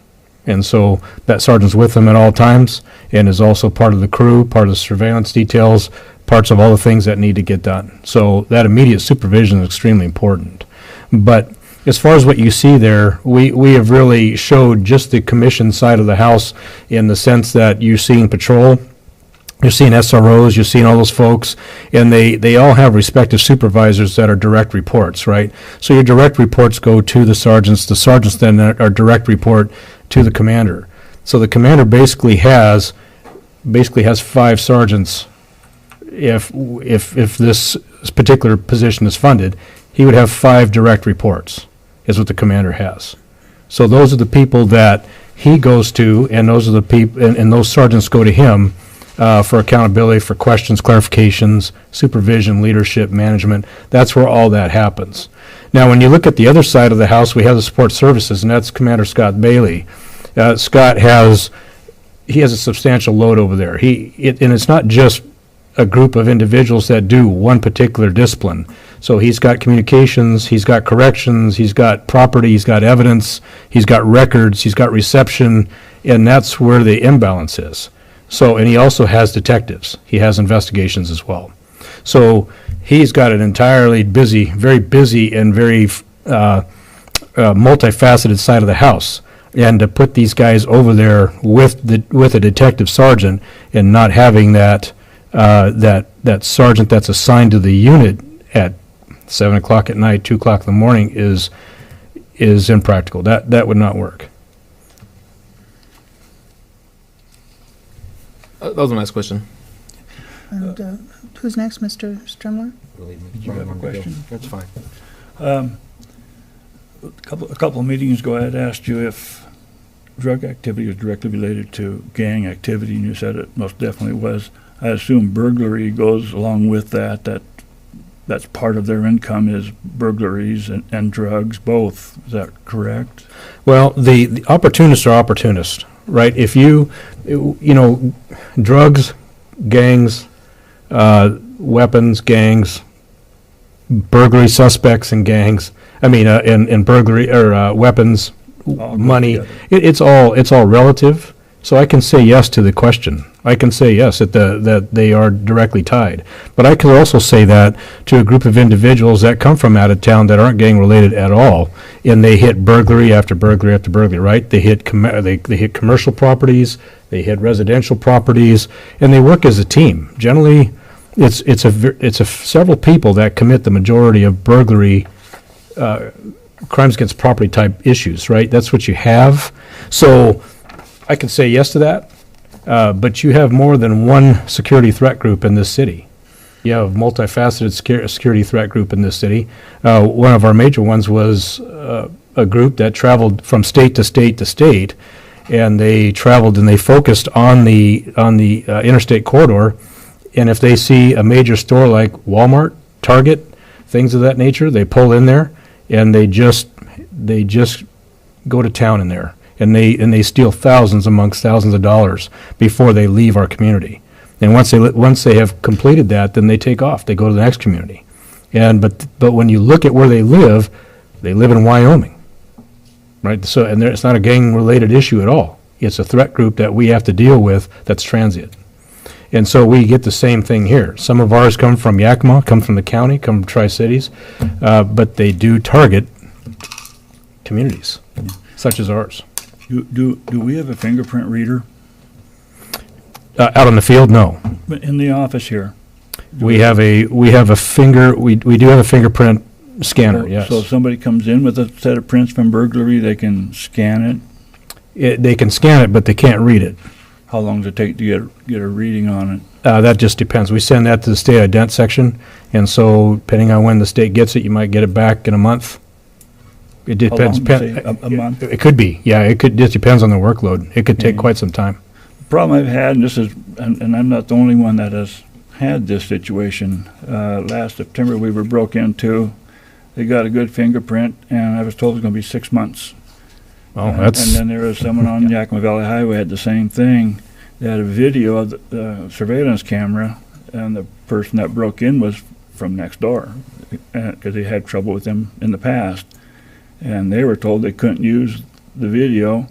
And so that sergeant's with them at all times and is also part of the crew, part of the surveillance details, parts of all the things that need to get done. So that immediate supervision is extremely important. But as far as what you see there, we have really showed just the commission side of the house in the sense that you're seeing patrol, you're seeing SROs, you're seeing all those folks, and they all have respective supervisors that are direct reports, right? So your direct reports go to the sergeants then are direct report to the commander. So the commander basically has 5 sergeants. If this particular position is funded, he would have 5 direct reports, is what the commander has. So those are the people that he goes to, and those are the people, and those sergeants go to him for accountability, for questions, clarifications, supervision, leadership, management. That's where all that happens. Now, when you look at the other side of the house, we have the support services, and that's Commander Scott Bailey. Scott has a substantial load over there. And it's not just a group of individuals that do one particular discipline. So he's got communications, he's got corrections, he's got property, he's got evidence, he's got records, he's got reception, and that's where the imbalance is. So, and he also has detectives. He has investigations as well. So he's got an entirely busy, very busy and very multifaceted side of the house. And to put these guys over there with a detective sergeant and not having that sergeant that's assigned to the unit at 7 o'clock at night, 2 o'clock in the morning is impractical. That would not work. That was my last question. And who's next, Mr. Strumler? Did you have a question? That's fine. A couple of meetings ago, I had asked you if drug activity was directly related to gang activity, and you said it most definitely was. I assume burglary goes along with that. That's part of their income is burglaries and drugs, both. Is that correct? Well, the opportunists are opportunists, right? If you know, drugs, gangs, weapons, gangs, burglary suspects and gangs, and burglary or weapons, money, it's all relative. So I can say yes to the question. I can say yes that they are directly tied. But I can also say that to a group of individuals that come from out of town that aren't gang related at all, and they hit burglary after burglary after burglary, right? They hit they hit commercial properties, they hit residential properties, and they work as a team. Generally, it's several people that commit the majority of burglary crimes against property type issues, right? That's what you have. So I can say yes to that, but you have more than one security threat group in this city. You have multifaceted security threat group in this city. One of our major ones was a group that traveled from state to state to state, and they traveled and they focused on the interstate corridor. And if they see a major store like Walmart, Target, things of that nature, they pull in there and they just go to town in there. And they steal thousands amongst thousands of dollars before they leave our community. And once they have completed that, then they take off. They go to the next community. But when you look at where they live in Wyoming, right? So it's not a gang-related issue at all. It's a threat group that we have to deal with that's transient. And so we get the same thing here. Some of ours come from Yakima, come from the county, come from Tri-Cities, but they do target communities such as ours. Do we have a fingerprint reader? Out on the field, no. But in the office here? We do have a fingerprint scanner, yes. So if somebody comes in with a set of prints from burglary, they can scan it? They can scan it, but they can't read it. How long does it take to get a reading on it? That just depends. We send that to the state ident section, and so depending on when the state gets it, you might get it back in a month. It depends. How long, a month? It could be, yeah. It just depends on the workload. It could take quite some time. The problem I've had, and I'm not the only one that has had this situation. Last September, we were broke into. They got a good fingerprint, and I was told it was going to be 6 months. Oh, that's. And then there was someone on Yakima Valley Highway had the same thing. They had a video of the surveillance camera, and the person that broke in was from next door because they had trouble with him in the past. And they were told they couldn't use the video.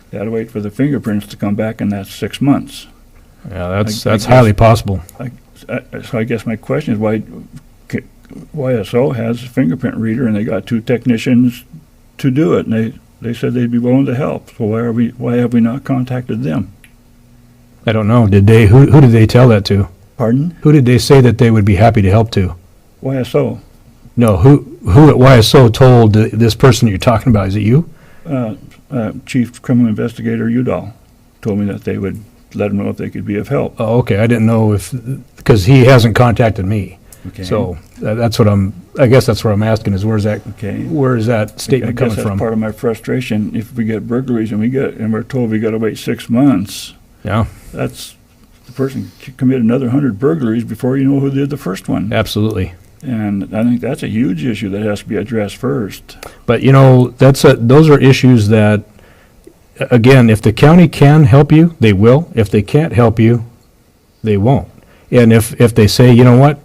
They had to wait for the fingerprints to come back, and that's 6 months. Yeah, that's highly possible. So I guess my question is why YSO has a fingerprint reader and they got 2 technicians to do it, and they said they'd be willing to help. So why have we not contacted them? I don't know. Did they? Who did they tell that to? Pardon? Who did they say that they would be happy to help to? YSO. No, who at YSO told this person you're talking about? Is it you? Chief Criminal Investigator Udall told me that they would let them know if they could be of help. Oh, okay. I didn't know because he hasn't contacted me. Okay. So that's what I guess that's what I'm asking is where is that statement coming I guess from? that's part of my frustration. If we get burglaries and we're told we got to wait 6 months, Yeah, that's the person commit another 100 burglaries before you know who did the first one. absolutely. And I think that's a huge issue that has to be addressed first. But those are issues that, again, if the county can help you, they will. If they can't help you, they won't. And if they say, you know what,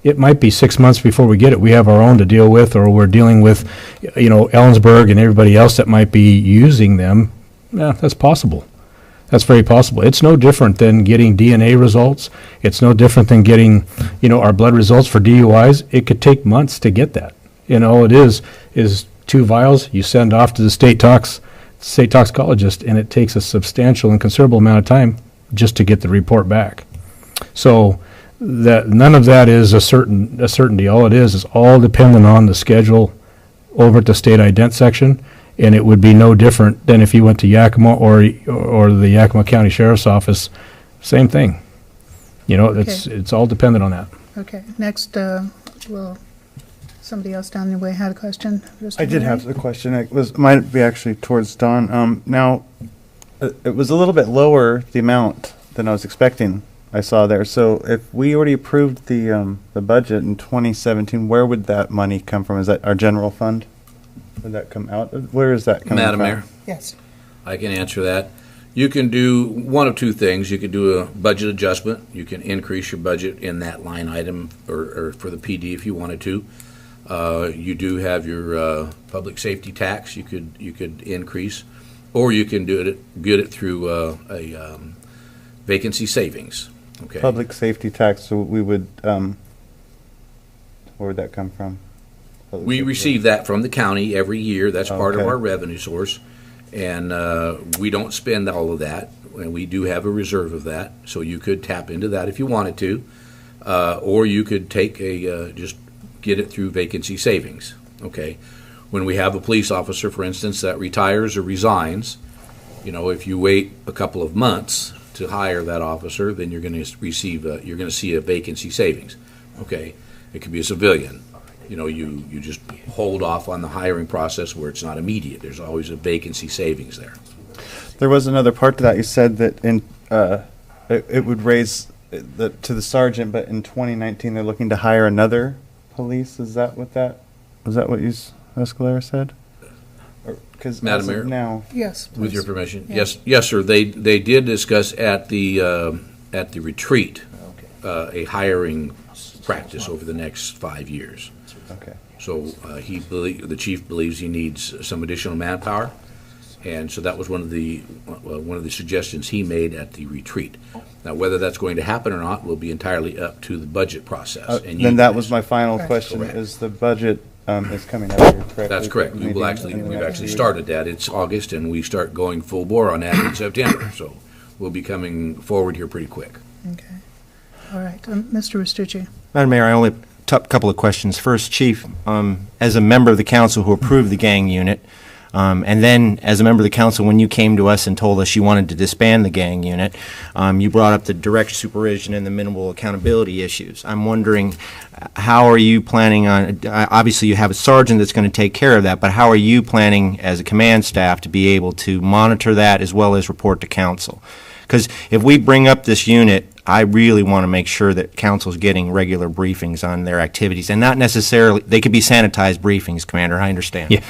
it might be 6 months before we get it, we have our own to deal with, or we're dealing with, Ellensburg and everybody else that might be using them, yeah, that's possible. That's very possible. It's no different than getting DNA results. It's no different than getting, our blood results for DUIs. It could take months to get that. All it is 2 vials you send off to the state toxicologist, and it takes a substantial and considerable amount of time just to get the report back. So that none of that is a certainty. All it is all dependent on the schedule over at the state ident section. And it would be no different than if you went to Yakima or the Yakima County Sheriff's Office. Same thing. It's all dependent on that. Okay, next, somebody else down the way had a question. I did have a question. It might be actually towards Don. Now, it was a little bit lower, the amount, than I was expecting. I saw there. So if we already approved the budget in 2017, where would that money come from? Is that our general fund? Would that come out? Where is that coming Madam from? Mayor, Yes. I can answer that. You can do one of 2 things. You can do a budget adjustment. You can increase your budget in that line item or for the PD if you wanted to. You do have your public safety tax you could increase, or you can get it through a vacancy savings. Okay. Public safety tax, so we would, where would that come from? We receive that from the county every year. That's part of Okay. our revenue source. And we don't spend all of that. And we do have a reserve of that. So you could tap into that if you wanted to. Or you could take just get it through vacancy savings. Okay. When we have a police officer, for instance, that retires or resigns, if you wait a couple of months to hire that officer, then you're going to see a vacancy savings. Okay. It could be a civilian. You just hold off on the hiring process where it's not immediate. There's always a vacancy savings there. There was another part to that. You said that it would raise to the sergeant, but in 2019 they're looking to hire another police. Was that what you Escalera said? Because Madam Mayor? now, Yes, With your please. permission. Yeah. Yes, sir. They did discuss at the retreat a hiring practice over the next 5 years. okay. So the chief believes he needs some additional manpower, and so that was one of the suggestions he made at the retreat. Now, whether that's going to happen or not will be entirely up to the budget process. And Then you that guys. was my final question. Correct. Is the budget is coming out here, correct? That's correct. We've actually started that. It's August, and we start going full bore on that in September. So we'll be coming forward here pretty quick. Okay. All right, Mr. Restucci. Madam Mayor, I only couple of questions. First, Chief, as a member of the council who approved the gang unit, and then as a member of the council, when you came to us and told us you wanted to disband the gang unit, you brought up the direct supervision and the minimal accountability issues. I'm wondering, how are you planning on, obviously you have a sergeant that's going to take care of that, but how are you planning as a command staff to be able to monitor that as well as report to council? Because if we bring up this unit, I really want to make sure that council's getting regular briefings on their activities, and not necessarily, they could be sanitized briefings, Commander, I understand. Yeah.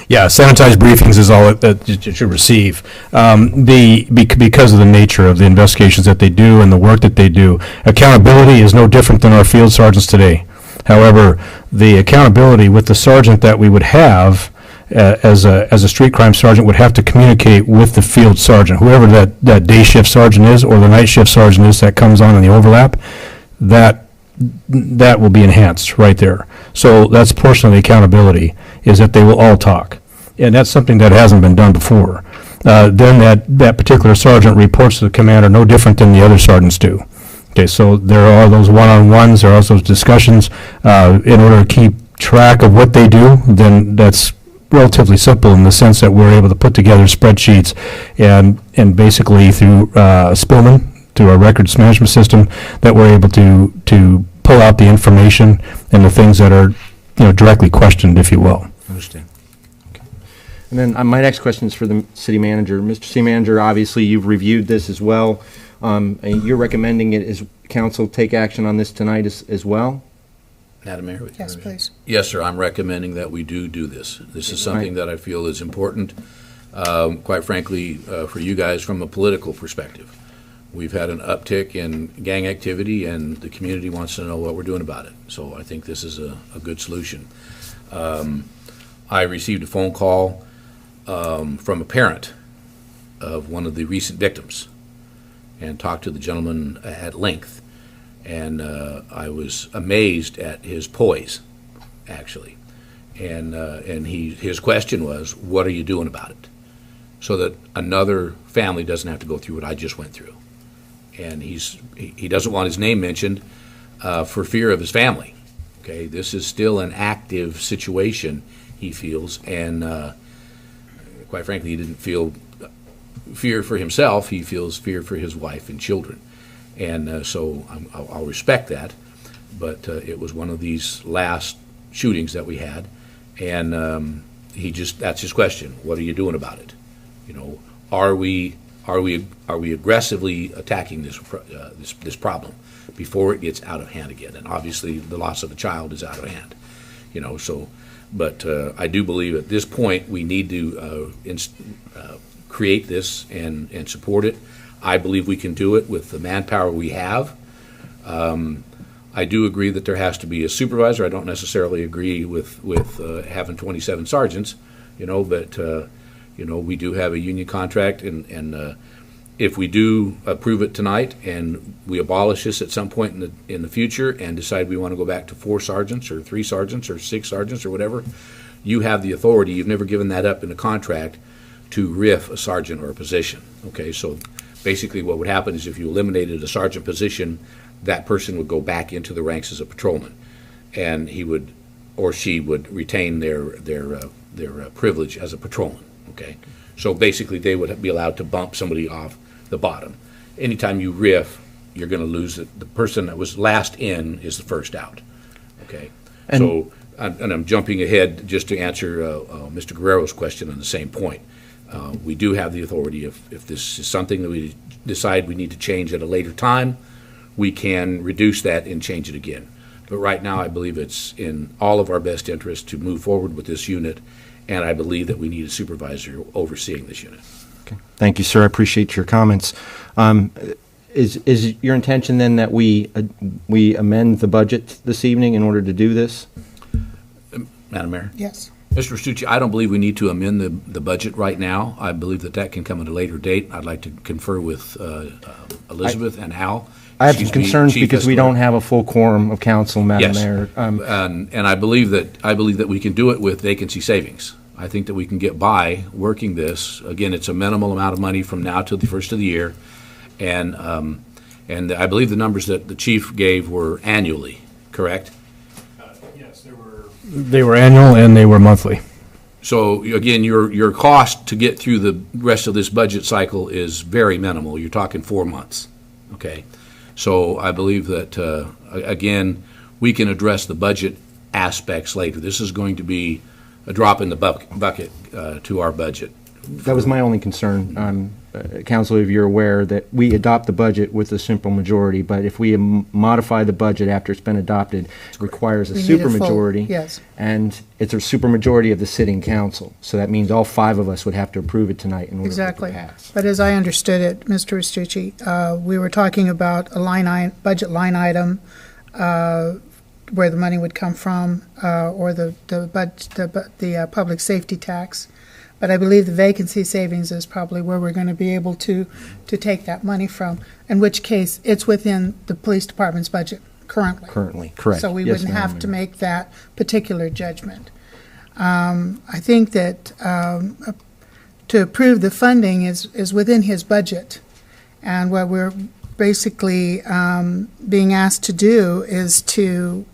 Yeah, sanitized briefings is all that you should receive. Because of the nature of the investigations that they do and the work that they do, accountability is no different than our field sergeants today. However, the accountability with the sergeant that we would have as a street crime sergeant, would have to communicate with the field sergeant, whoever that day shift sergeant is or the night shift sergeant is that comes on in the overlap, that will be enhanced right there. So that's a portion of the accountability, is that they will all talk. And that's something that hasn't been done before. Then that particular sergeant reports to the commander no different than the other sergeants do. Okay, so there are those one-on-ones, there are also those discussions. In order to keep track of what they do, then that's relatively simple in the sense that we're able to put together spreadsheets and basically through Spillman, through our records management system, that we're able to pull out the information and the things that are directly questioned, if you will. Understand. Okay. And then my next question is for the city manager. Mr. City Manager, obviously you've reviewed this as well. And you're recommending it as council take action on this tonight as well? Madam Mayor? Yes, please. Yes, sir. I'm recommending that we do this. This is something that I feel is important, quite frankly, for you guys from a political perspective. We've had an uptick in gang activity, and the community wants to know what we're doing about it. So I think this is a good solution. I received a phone call from a parent of one of the recent victims and talked to the gentleman at length. And I was amazed at his poise, actually. And his question was, what are you doing about it? So that another family doesn't have to go through what I just went through. And he doesn't want his name mentioned for fear of his family. Okay, this is still an active situation, he feels, and quite frankly, he didn't feel fear for himself. He feels fear for his wife and children. And so I'll respect that, but it was one of these last shootings that we had, and that's his question. What are you doing about it? Are we aggressively attacking this problem before it gets out of hand again? And obviously, the loss of a child is out of hand. But I do believe at this point we need to create this and support it. I believe we can do it with the manpower we have. I do agree that there has to be a supervisor. I don't necessarily agree with having 27 sergeants, but we do have a union contract, and if we do approve it tonight and we abolish this at some point in the future and decide we want to go back to 4 sergeants or 3 sergeants or 6 sergeants or whatever, you have the authority. You've never given that up in a contract to RIF a sergeant or a position. Okay, so basically what would happen is if you eliminated a sergeant position, that person would go back into the ranks as a patrolman, and he would or she would retain their privilege as a patrolman. Okay, so basically they would be allowed to bump somebody off the bottom. Anytime you RIF, you're going to lose it. The person that was last in is the first out. Okay, and I'm jumping ahead just to answer Mr. Guerrero's question on the same point. We do have the authority, if this is something that we decide we need to change at a later time, we can reduce that and change it again. But right now, I believe it's in all of our best interest to move forward with this unit, and I believe that we need a supervisor overseeing this unit. Okay. Thank you, sir. I appreciate your comments. Is your intention then that we amend the budget this evening in order to do this? Madam Mayor? Yes. Mr. Restucci, I don't believe we need to amend the budget right now. I believe that can come at a later date. I'd like to confer with Elizabeth and Al. I have some concerns because we don't have a full quorum of council, Madam Mayor. And I believe that we can do it with vacancy savings. I think that we can get by working this. Again, it's a minimal amount of money from now till the first of the year, and I believe the numbers that the chief gave were annually, correct? Yes, they were annual and they were monthly. So again, your cost to get through the rest of this budget cycle is very minimal. You're talking 4 months, okay? So I believe that, again, we can address the budget aspects later. This is going to be a drop in the bucket to our budget. That was my only concern. Council, if you're aware that we adopt the budget with a simple majority, but if we modify the budget after it's been adopted, it requires a supermajority. Yes. And it's a supermajority of the sitting council. So that means all 5 of us would have to approve it tonight in order for it to pass. But as I understood it, Mr. Restucci, we were talking about a budget line item where the money would come from, or the public safety tax. But I believe the vacancy savings is probably where we're going to be able to take that money from, in which case it's within the police department's budget currently. Currently, correct. So we Yes, wouldn't Madam have to Mayor. make that particular judgment. I think that to approve the funding is within his budget. And what we're basically being asked to do is to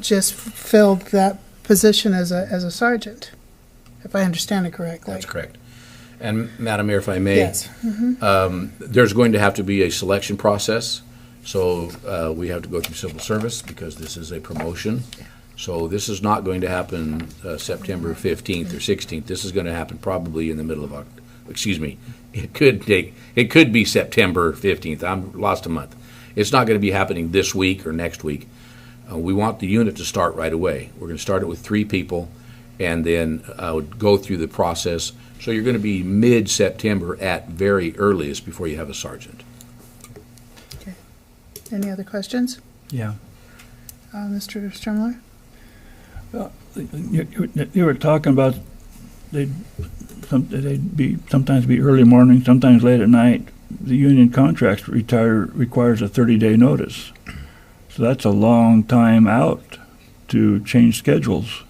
just fill that position as a sergeant, if I understand it correctly. That's correct. And Madam Mayor, if I may. Yes. There's going to have to be a selection process. So we have to go through civil service because this is a promotion. So this is not going to happen September 15th or 16th. This is going to happen probably in the middle of October. Excuse me. It could be September 15th. I'm lost a month. It's not going to be happening this week or next week. We want the unit to start right away. We're going to start it with 3 people and then go through the process. So you're going to be mid-September at very earliest before you have a sergeant. Okay. Any other questions? Yeah. Mr. Strumler? You were talking about they'd sometimes be early morning, sometimes late at night. The union contract requires a 30-day notice. So that's a long time out to change schedules.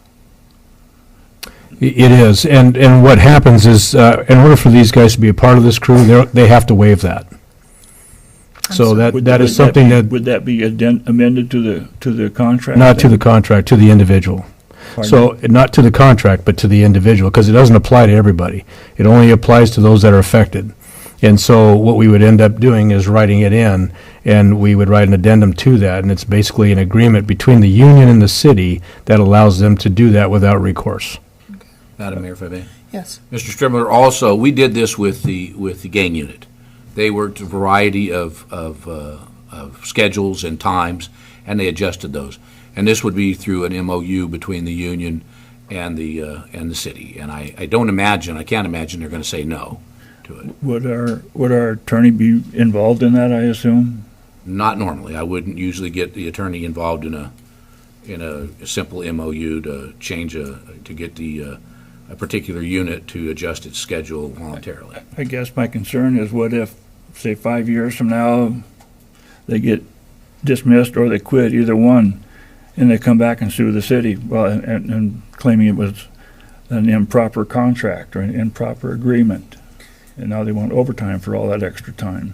It is, and what happens is, in order for these guys to be a part of this crew, they have to waive that. So that is something that Would that be amended to the contract? not to then? the contract, to the individual. Pardon? So not to the contract, but to the individual, because it doesn't apply to everybody. It only applies to those that are affected. And so what we would end up doing is writing it in, and we would write an addendum to that, and it's basically an agreement between the union and the city that allows them to do that without recourse. Madam Mayor, if I may. Yes. Mr. Strimler, also, we did this with the gang unit. They worked a variety of schedules and times, and they adjusted those. And this would be through an MOU between the union and the city. And I can't imagine they're going to say no to it. Would our attorney be involved in that, I assume? Not normally. I wouldn't usually get the attorney involved in a simple MOU to change to get a particular unit to adjust its schedule voluntarily. I guess my concern is what if, say, 5 years from now, they get dismissed or they quit, either one, and they come back and sue the city, well, and claiming it was an improper contract or an improper agreement, and now they want overtime for all that extra time.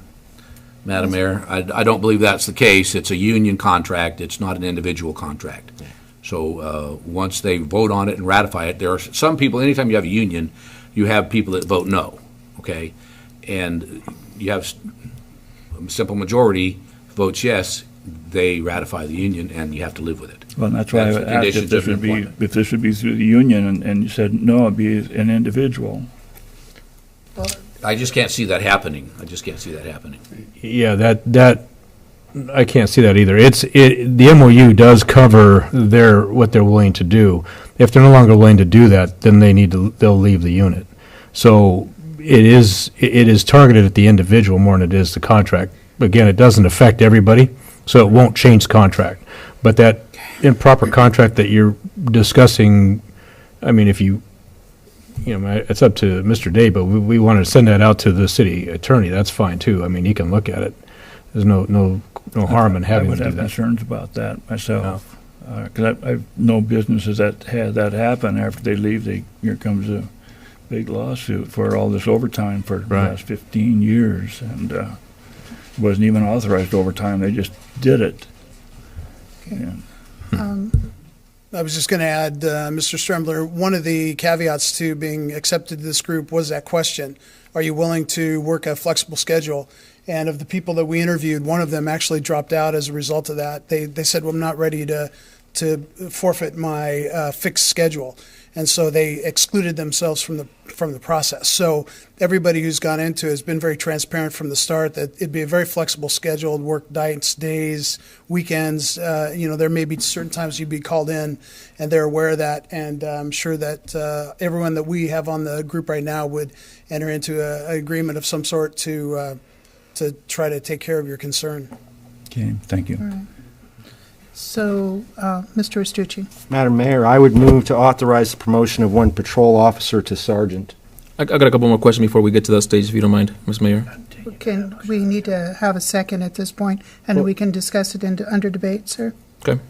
Madam Mayor, I don't believe that's the case. It's a union contract. It's not an individual contract. So once they vote on it and ratify it, there are some people, anytime you have a union, you have people that vote no, okay? And you have a simple majority votes yes, they ratify the union, and you have to live with it. Well, and that's why I That's the asked conditions if this of would be, employment. if this would be through the union, and you said, no, it'd be an individual. I just can't see that happening. Yeah, that I can't see that either. The MOU does cover what they're willing to do. If they're no longer willing to do that, then they'll leave the unit. So it is targeted at the individual more than it is the contract. Again, it doesn't affect everybody, so it won't change contract. But that improper contract that you're discussing, I mean, if it's up to Mr. Day, but we want to send that out to the city attorney. That's fine too. I mean, he can look at it. There's no harm in having to do I would have that. concerns about that myself, because I've known businesses that had that happen. After they leave, here comes a big lawsuit for all this overtime for the Right. last 15 years, and it wasn't even authorized overtime. They just did it. And I was just going to add, Mr. Strembler, one of the caveats to being accepted to this group was that question, are you willing to work a flexible schedule? And of the people that we interviewed, one of them actually dropped out as a result of that. They said, well, I'm not ready to forfeit my fixed schedule. And so they excluded themselves from the process. So everybody who's gone into it has been very transparent from the start that it'd be a very flexible schedule, work nights, days, weekends. There may be certain times you'd be called in, and they're aware of that. And I'm sure that everyone that we have on the group right now would enter into an agreement of some sort to try to take care of your concern. Okay, thank you. All right. So, Mr. Restucci. Madam Mayor, I would move to authorize the promotion of one patrol officer to sergeant. I got a couple more questions before we get to that stage, if you don't mind, Ms. Mayor. We need to have a second at this point, and we can discuss it under debate, sir. Okay.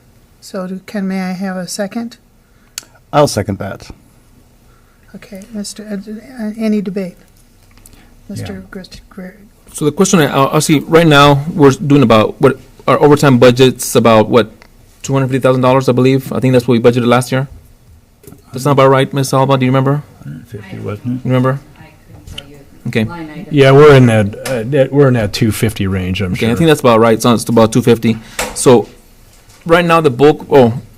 So may I have a second? I'll second that. Okay, any debate? Mr. Greer. So the question I see right now, we're doing about what our overtime budget's about what $250,000, I believe. I think that's what we budgeted last year. That's not about right, Ms. Alba. Do you remember? 150, wasn't it? Remember? I couldn't tell you. Okay. Line item. Yeah, we're in that 250 range, I'm Okay, sure. I think that's about right. So it's about 250. So right now, the bulk,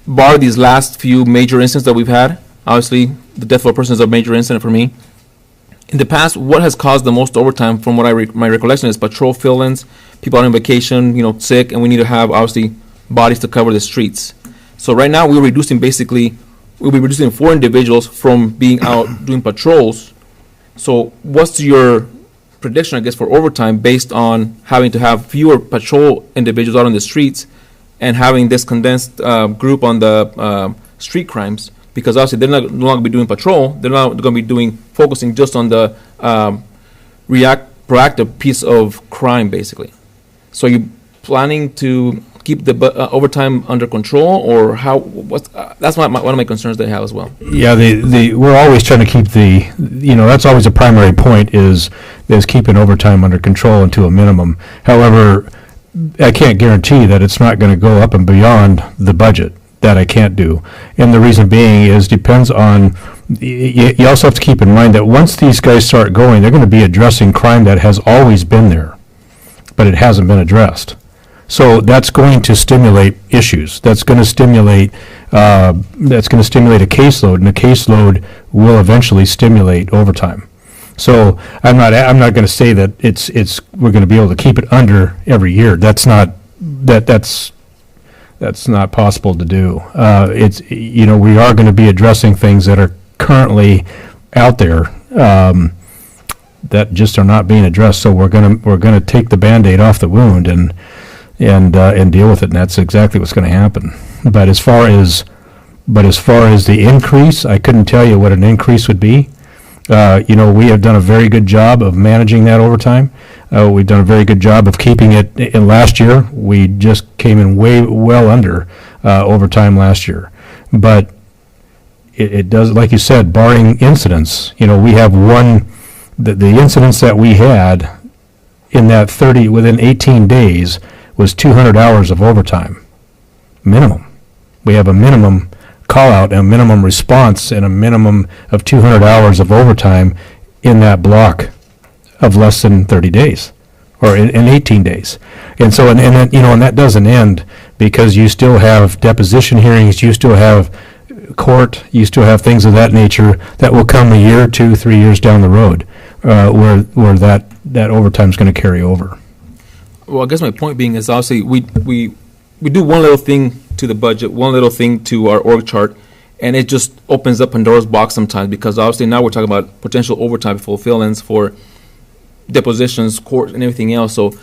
bar these last few major incidents that we've had, obviously the death of a person is a major incident for me. In the past, what has caused the most overtime, from what my recollection is patrol fill-ins, people out on vacation, sick, and we need to have obviously bodies to cover the streets. So right now, we'll be reducing 4 individuals from being out doing patrols. So what's your prediction, I guess, for overtime based on having to have fewer patrol individuals out on the streets and having this condensed group on the street crimes? Because obviously they're no longer be doing patrol. They're not going to be focusing just on the proactive piece of crime, basically. So are you planning to keep the overtime under control, or how? That's one of my concerns that I have as well. Yeah, we're always trying to keep that's always a primary point is keeping overtime under control and to a minimum. However, I can't guarantee that it's not going to go up and beyond the budget. That I can't do. And the reason being is depends on, you also have to keep in mind that once these guys start going, they're going to be addressing crime that has always been there, but it hasn't been addressed. So that's going to stimulate issues. That's going to stimulate a caseload, and a caseload will eventually stimulate overtime. So I'm not going to say that we're going to be able to keep it under every year. That's not possible to do. We are going to be addressing things that are currently out there that just are not being addressed. So we're going to take the Band-Aid off the wound and deal with it, and that's exactly what's going to happen. But as far as the increase, I couldn't tell you what an increase would be. We have done a very good job of managing that overtime. We've done a very good job of keeping it. In last year, we just came in well under overtime last year. But it does, like you said, barring incidents. We have the incidents that we had in that within 18 days was 200 hours of overtime, minimum. We have a minimum call-out, a minimum response, and a minimum of 200 hours of overtime in that block of less than 30 days, or in 18 days. And so, and that doesn't end, because you still have deposition hearings, you still have court, you still have things of that nature that will come a year, 2, 3 years down the road, where that overtime is going to carry over. Well, I guess my point being is obviously we do one little thing to the budget, one little thing to our org chart, and it just opens up Pandora's box sometimes, because obviously now we're talking about potential overtime fulfillments for depositions, court, and everything else. So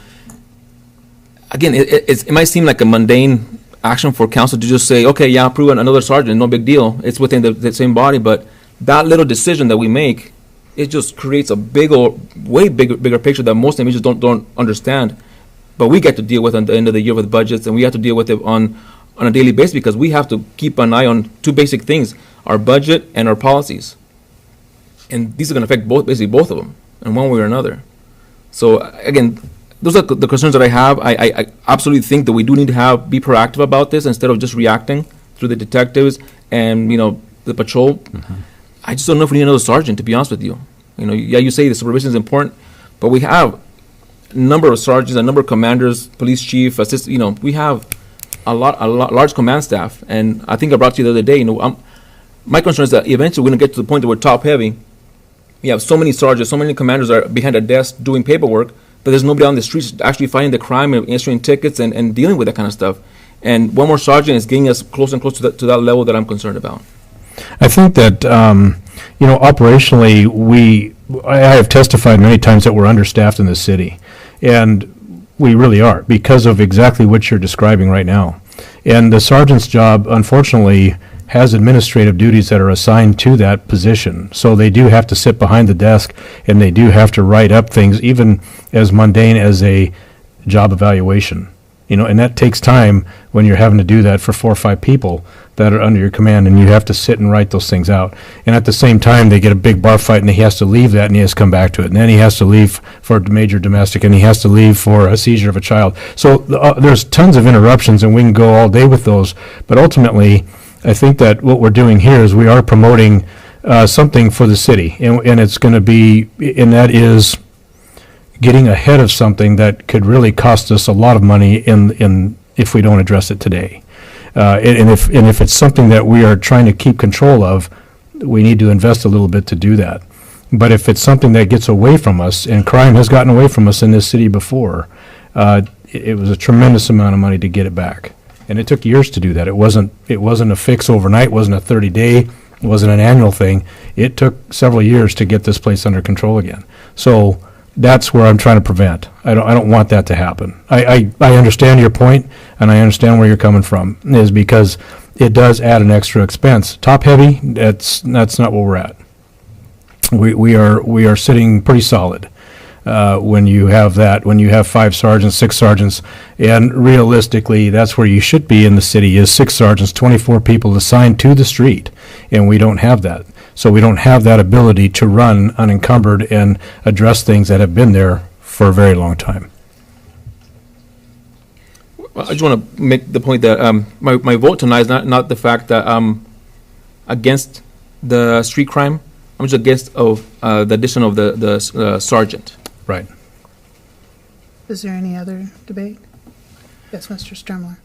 again, it might seem like a mundane action for council to just say, okay, yeah, approve another sergeant, no big deal. It's within the same body, but that little decision that we make, it just creates a way bigger picture that most individuals don't understand. But we get to deal with at the end of the year with budgets, and we have to deal with it on a daily basis, because we have to keep an eye on 2 basic things: our budget and our policies. And these are going to affect basically both of them in one way or another. So again, those are the concerns that I have. I absolutely think that we do need to be proactive about this instead of just reacting through the detectives and the patrol. Mm-hmm. I just don't know if we need another sergeant, to be honest with you. You say the supervision is important, but we have a number of sergeants, a number of commanders, police chief, assistant. We have a large command staff, and I think I brought to you the other day. My concern is that eventually we're going to get to the point that we're top heavy. We have so many sergeants, so many commanders are behind a desk doing paperwork, but there's nobody on the streets actually fighting the crime and issuing tickets and dealing with that kind of stuff. And one more sergeant is getting us closer and closer to that level that I'm concerned about. I think that, operationally, I have testified many times that we're understaffed in the city. And We really are, because of exactly what you're describing right now. And the sergeant's job, unfortunately, has administrative duties that are assigned to that position. So they do have to sit behind the desk, and they do have to write up things, even as mundane as a job evaluation. And that takes time when you're having to do that for 4 or 5 people that are under your command, and you have to sit and write those things out. And at the same time, they get a big bar fight, and he has to leave that, and he has to come back to it. And then he has to leave for a major domestic, and he has to leave for a seizure of a child. So there's tons of interruptions, and we can go all day with those. But ultimately, I think that what we're doing here is we are promoting something for the city, and it's going to be, and that is getting ahead of something that could really cost us a lot of money in if we don't address it today. And if it's something that we are trying to keep control of, we need to invest a little bit to do that. But if it's something that gets away from us, and crime has gotten away from us in this city before, it was a tremendous amount of money to get it back. And it took years to do that. It wasn't a fix overnight, it wasn't a 30-day, it wasn't an annual thing. It took several years to get this place under control again. So that's where I'm trying to prevent. I don't want that to happen. I understand your point, and I understand where you're coming from, is because it does add an extra expense. Top heavy, that's not where we're at. We are sitting pretty solid when you have that, when you have 5 sergeants, 6 sergeants, and realistically, that's where you should be in the city, is 6 sergeants, 24 people assigned to the street, and we don't have that. So we don't have that ability to run unencumbered and address things that have been there for a very long time. Well, I just want to make the point that my vote tonight is not the fact that I'm against the street crime. I'm just against the addition of the sergeant. Right. Is there any other debate? Yes, Mr. Strumler.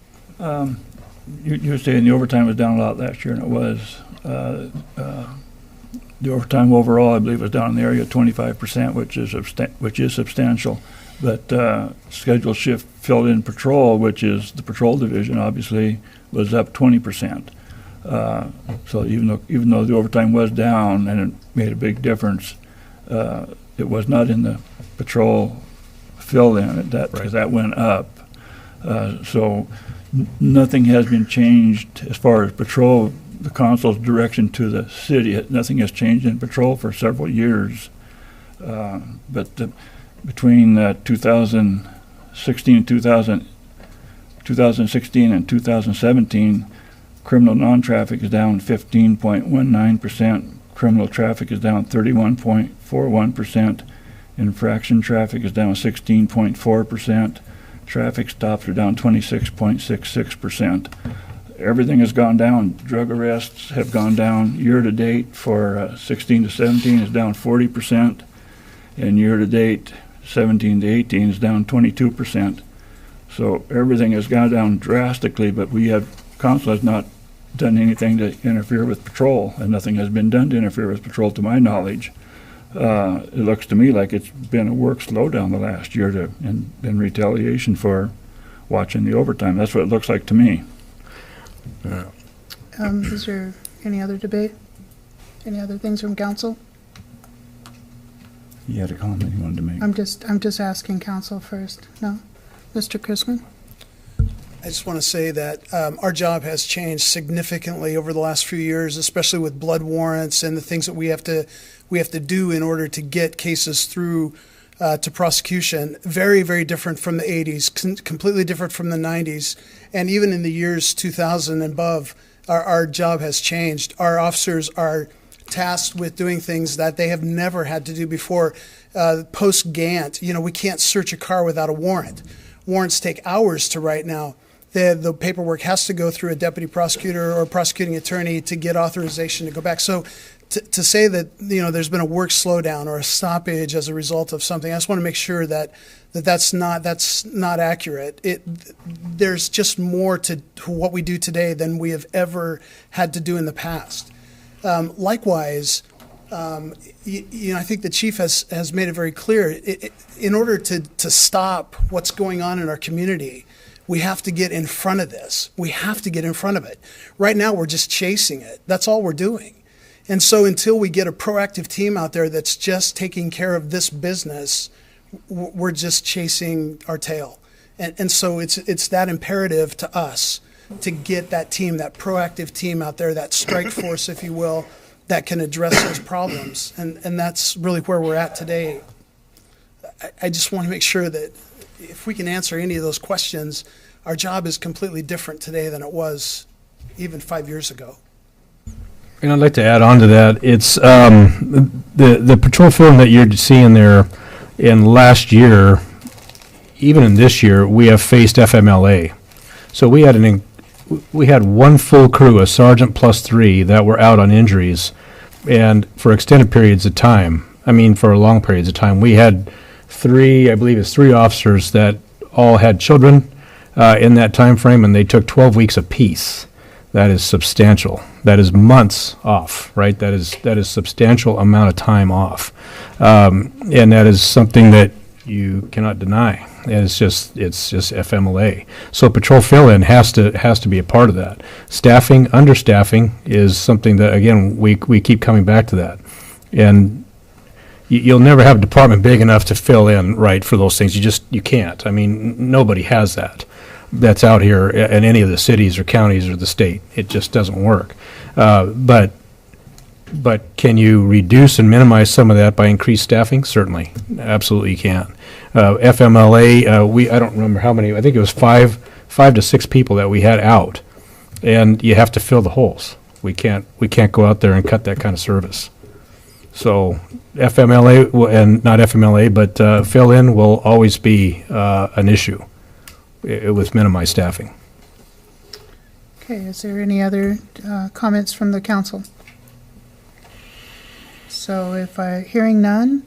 You were saying the overtime was down a lot last year, and it was. The overtime overall, I believe, was down in the area of 25%, which is substantial. But scheduled shift filled-in patrol, which is the patrol division, obviously, was up 20%. So even though the overtime was down and it made a big difference, it was not in the patrol fill-in because that went up. So nothing has been changed as far as patrol. The council's direction to the city, nothing has changed in patrol for several years. But between 2016 and 2016 and 2017, criminal non-traffic is down 15.19%. Criminal traffic is down 31.41%. Infraction traffic is down 16.4%. Traffic stops are down 26.66%. Everything has gone down. Drug arrests have gone down year to date for 16 to 17 is down 40%, and year to date 17 to 18 is down 22%. So everything has gone down drastically, but council has not done anything to interfere with patrol, and nothing has been done to interfere with patrol to my knowledge. It looks to me like it's been a work slowdown the last year in retaliation for watching the overtime. That's what it looks like to me. Is there any other debate? Any other things from council? You had a comment you wanted to make. I'm just asking council first. No? Mr. Chrisman? I just want to say that our job has changed significantly over the last few years, especially with blood warrants and the things that we have to do in order to get cases through to prosecution. Very, very different from the 80s, completely different from the 90s, and even in the years 2000 and above, our job has changed. Our officers are tasked with doing things that they have never had to do before. Post Gantt, we can't search a car without a warrant. Warrants take hours to write now. The paperwork has to go through a deputy prosecutor or prosecuting attorney to get authorization to go back. So to say that there's been a work slowdown or a stoppage as a result of something, I just want to make sure that's not accurate. There's just more to what we do today than we have ever had to do in the past. Likewise, I think the chief has made it very clear. In order to stop what's going on in our community, we have to get in front of this. We have to get in front of it. Right now, we're just chasing it. That's all we're doing. And so until we get a proactive team out there that's just taking care of this business, we're just chasing our tail. And so it's that imperative to us to get that team, that proactive team out there, that strike force, if you will, that can address those problems. And that's really where we're at today. I just want to make sure that if we can answer any of those questions, our job is completely different today than it was even 5 years ago. And I'd like to add on to that. It's the patrol film that you're seeing there in last year, even in this year, we have faced FMLA. So we had one full crew, a sergeant plus 3, that were out on injuries, and for extended periods of time. I mean, for long periods of time. We had 3 officers that all had children in that time frame, and they took 12 weeks apiece. That is substantial. That is months off, right? That is substantial amount of time off, and that is something that you cannot deny. And it's just FMLA. So patrol fill-in has to be a part of that. Staffing, understaffing is something that, again, we keep coming back to that, and you'll never have a department big enough to fill in, right, for those things. You can't. I mean, nobody has that. That's out here in any of the cities or counties or the state. It just doesn't work. But can you reduce and minimize some of that by increased staffing? Certainly, absolutely you can. FMLA, I don't remember how many. I think it was five to six people that we had out, and you have to fill the holes. We can't go out there and cut that kind of service. So FMLA and not FMLA, but fill in will always be an issue with minimized staffing. Okay, is there any other comments from the council? So hearing none,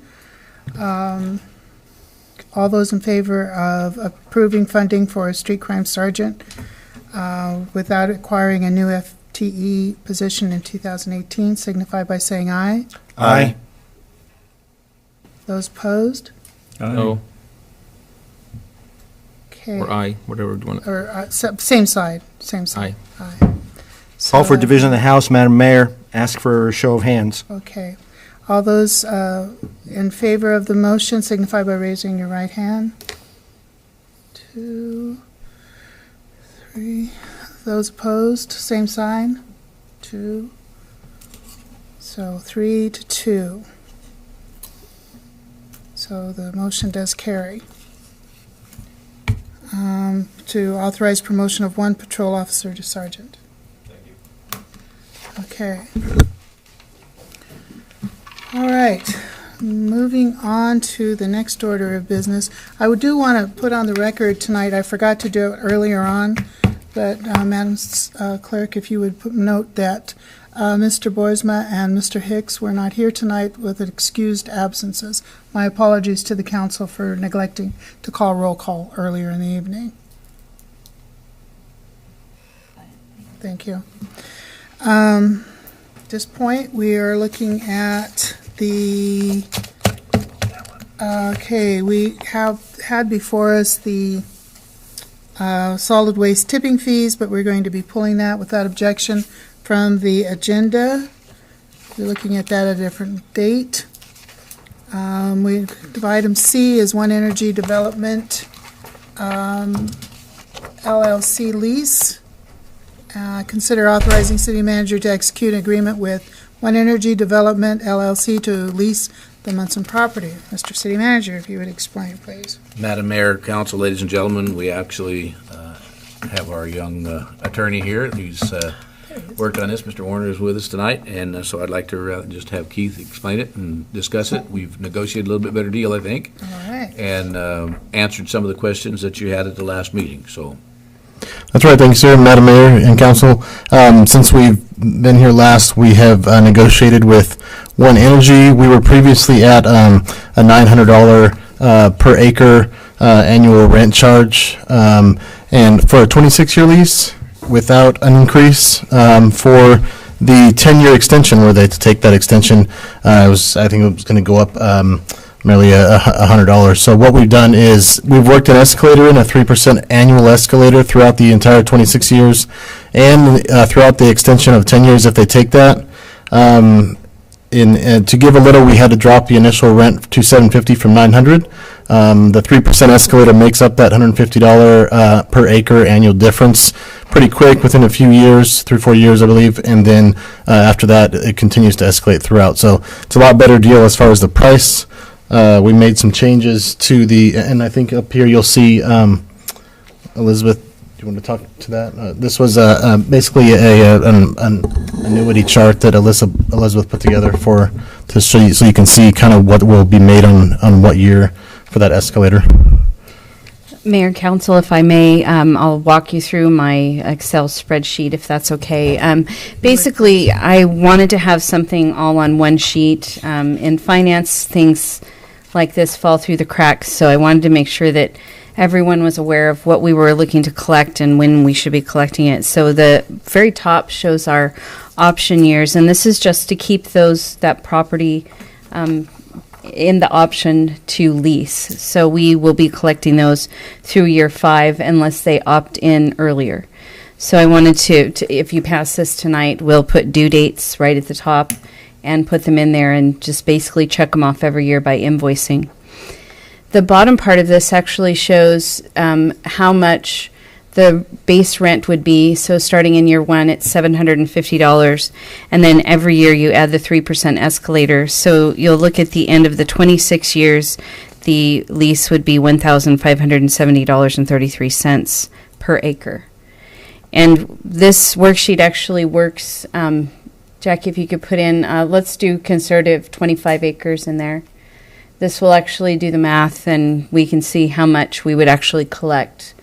all those in favor of approving funding for a street crime sergeant without acquiring a new FTE position in 2018 signify by saying aye. Aye. Those opposed? No. Okay. Or aye, whatever you want. Or same side. Aye. Call for division of the House, Madam Mayor. Ask for a show of hands. Okay. All those in favor of the motion signify by raising your right hand. 2, 3. Those opposed, same sign. 2. So 3 to 2. So the motion does carry. To authorize promotion of 1 patrol officer to sergeant. Thank you. Okay. All right. Moving on to the next order of business. I do want to put on the record tonight, I forgot to do it earlier on, but Madam Clerk, if you would note that Mr. Boersma and Mr. Hicks were not here tonight with excused absences. My apologies to the council for neglecting to call roll call earlier in the evening. Thank you. At this point, we are looking at the, we have had before us the solid waste tipping fees, but we're going to be pulling that without objection from the agenda. We're looking at that at a different date. Item C is One Energy Development LLC lease. Consider authorizing city manager to execute an agreement with One Energy Development LLC to lease the Munson property. Mr. City Manager, if you would explain, please. Madam Mayor, Council, ladies and gentlemen, we actually have our young attorney here. He's worked on this. Mr. Warner is with us tonight, and so I'd like to just have Keith explain it and discuss it. We've negotiated a little bit better deal, I think, All right. and answered some of the questions that you had at the last meeting. So. That's right. Thank you, sir, Madam Mayor and Council. Since we've been here last, we have negotiated with One Energy. We were previously at a $900 per acre annual rent charge, and for a 26-year lease without an increase. For the 10-year extension, where they had to take that extension, I think it was going to go up merely $100. So what we've done is we've worked an escalator in, a 3% annual escalator throughout the entire 26 years, and throughout the extension of 10 years if they take that. to give a little, we had to drop the initial rent to $750 from $900. The 3% escalator makes up that $150 per acre annual difference pretty quick within a few years, 3-4 years, I believe. And then after that, it continues to escalate throughout. So it's a lot better deal as far as the price. We made some changes to and I think up here you'll see, Elizabeth, do you want to talk to that? This was basically an annuity chart that Elizabeth put together to show you, so you can see kind of what will be made on what year for that escalator. Mayor and Council, if I may, I'll walk you through my Excel spreadsheet, if that's okay. Basically, I wanted to have something all on one sheet. In finance, things like this fall through the cracks, so I wanted to make sure that everyone was aware of what we were looking to collect and when we should be collecting it. So the very top shows our option years, and this is just to keep that property in the option to lease. So we will be collecting those through year 5 unless they opt in earlier. So I wanted to if you pass this tonight, we'll put due dates right at the top and put them in there and just basically check them off every year by invoicing. The bottom part of this actually shows how much the base rent would be. So starting in year 1, it's $750, and then every year you add the 3% escalator. So you'll look at the end of the 26 years, the lease would be $1,570.33 per acre. And this worksheet actually works. Jackie, if you could put in, let's do conservative 25 acres in there. This will actually do the math, and we can see how much we would actually collect.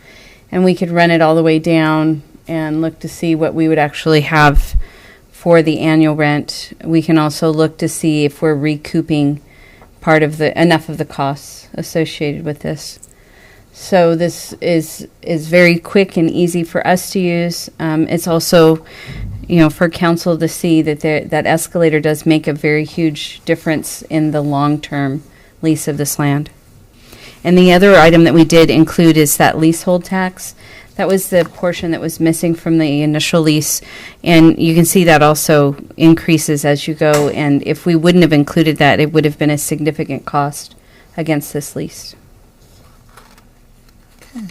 And we could run it all the way down and look to see what we would actually have for the annual rent. We can also look to see if we're recouping enough of the costs associated with this. So this is very quick and easy for us to use. It's also, for council to see that that escalator does make a very huge difference in the long-term lease of this land. And the other item that we did include is that leasehold tax. That was the portion that was missing from the initial lease, and you can see that also increases as you go, and if we wouldn't have included that, it would have been a significant cost against this lease. Okay.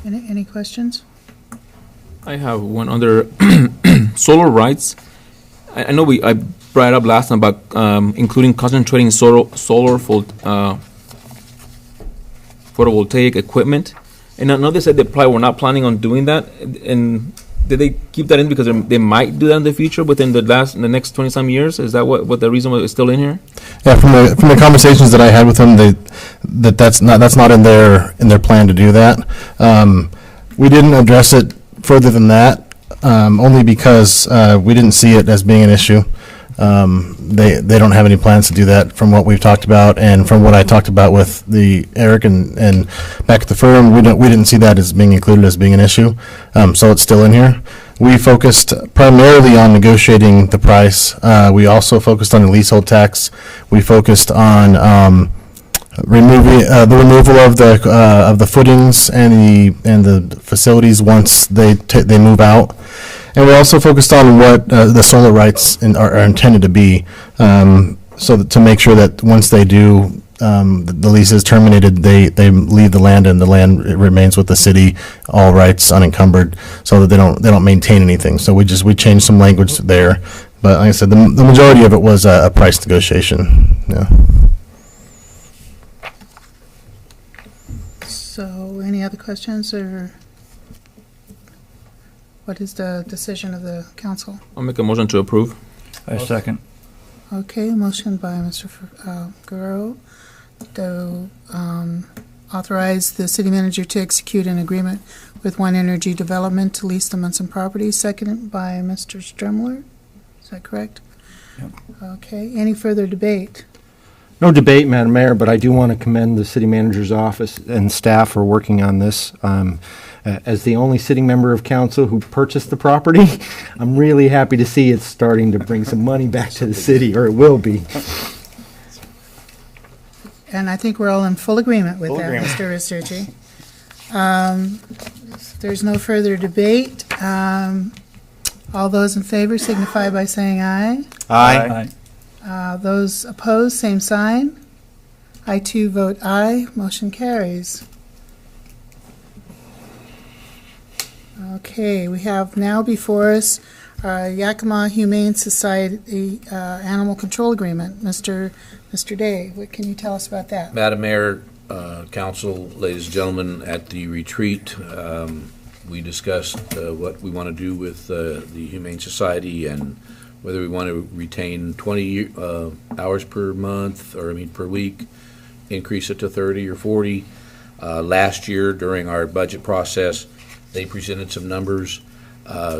Any questions? I have one under solar rights. I know I brought it up last time about including concentrating solar photovoltaic equipment. And I know they said they probably were not planning on doing that. And did they keep that in because they might do that in the future within the next 20-some years? Is that what the reason why it's still in here? Yeah, from the conversations that I had with them, that's not in their plan to do that. We didn't address it further than that, only because we didn't see it as being an issue. They don't have any plans to do that from what we've talked about, and from what I talked about with Eric and back at the firm, we didn't see that as being included as being an issue. So it's still in here. We focused primarily on negotiating the price. We also focused on the leasehold tax. We focused on the removal of the footings and the facilities once they move out. And we also focused on what the solar rights are intended to be, so that to make sure that once they do, the lease is terminated, they leave the land and the land remains with the city, all rights unencumbered, so that they don't maintain anything. So we changed some language there, but like I said, the majority of it was a price negotiation. Yeah. So, any other questions, or what is the decision of the council? I'll make a motion to approve. I second. Okay, motion by Mr. Guerrero to authorize the city manager to execute an agreement with One Energy Development to lease the Munson property, seconded by Mr. Stremler. Is that correct? Yep. Okay, any further debate? No debate, Madam Mayor, but I do want to commend the city manager's office and staff for working on this. As the only sitting member of council who purchased the property, I'm really happy to see it's starting to bring some money back to the city, or it will be. And I think we're all in full agreement with that, Mr. Ristucci. There's no further debate. All those in favor signify by saying aye. Aye. Those opposed, same sign. I too vote aye. Motion carries. Okay, we have now before us Yakima Humane Society Animal Control Agreement. Mr. Day, what can you tell us about that? Madam Mayor, Council, ladies and gentlemen, at the retreat, we discussed what we want to do with the Humane Society and whether we want to retain 20 hours per month, or per week, increase it to 30 or 40. Last year, during our budget process, they presented some numbers.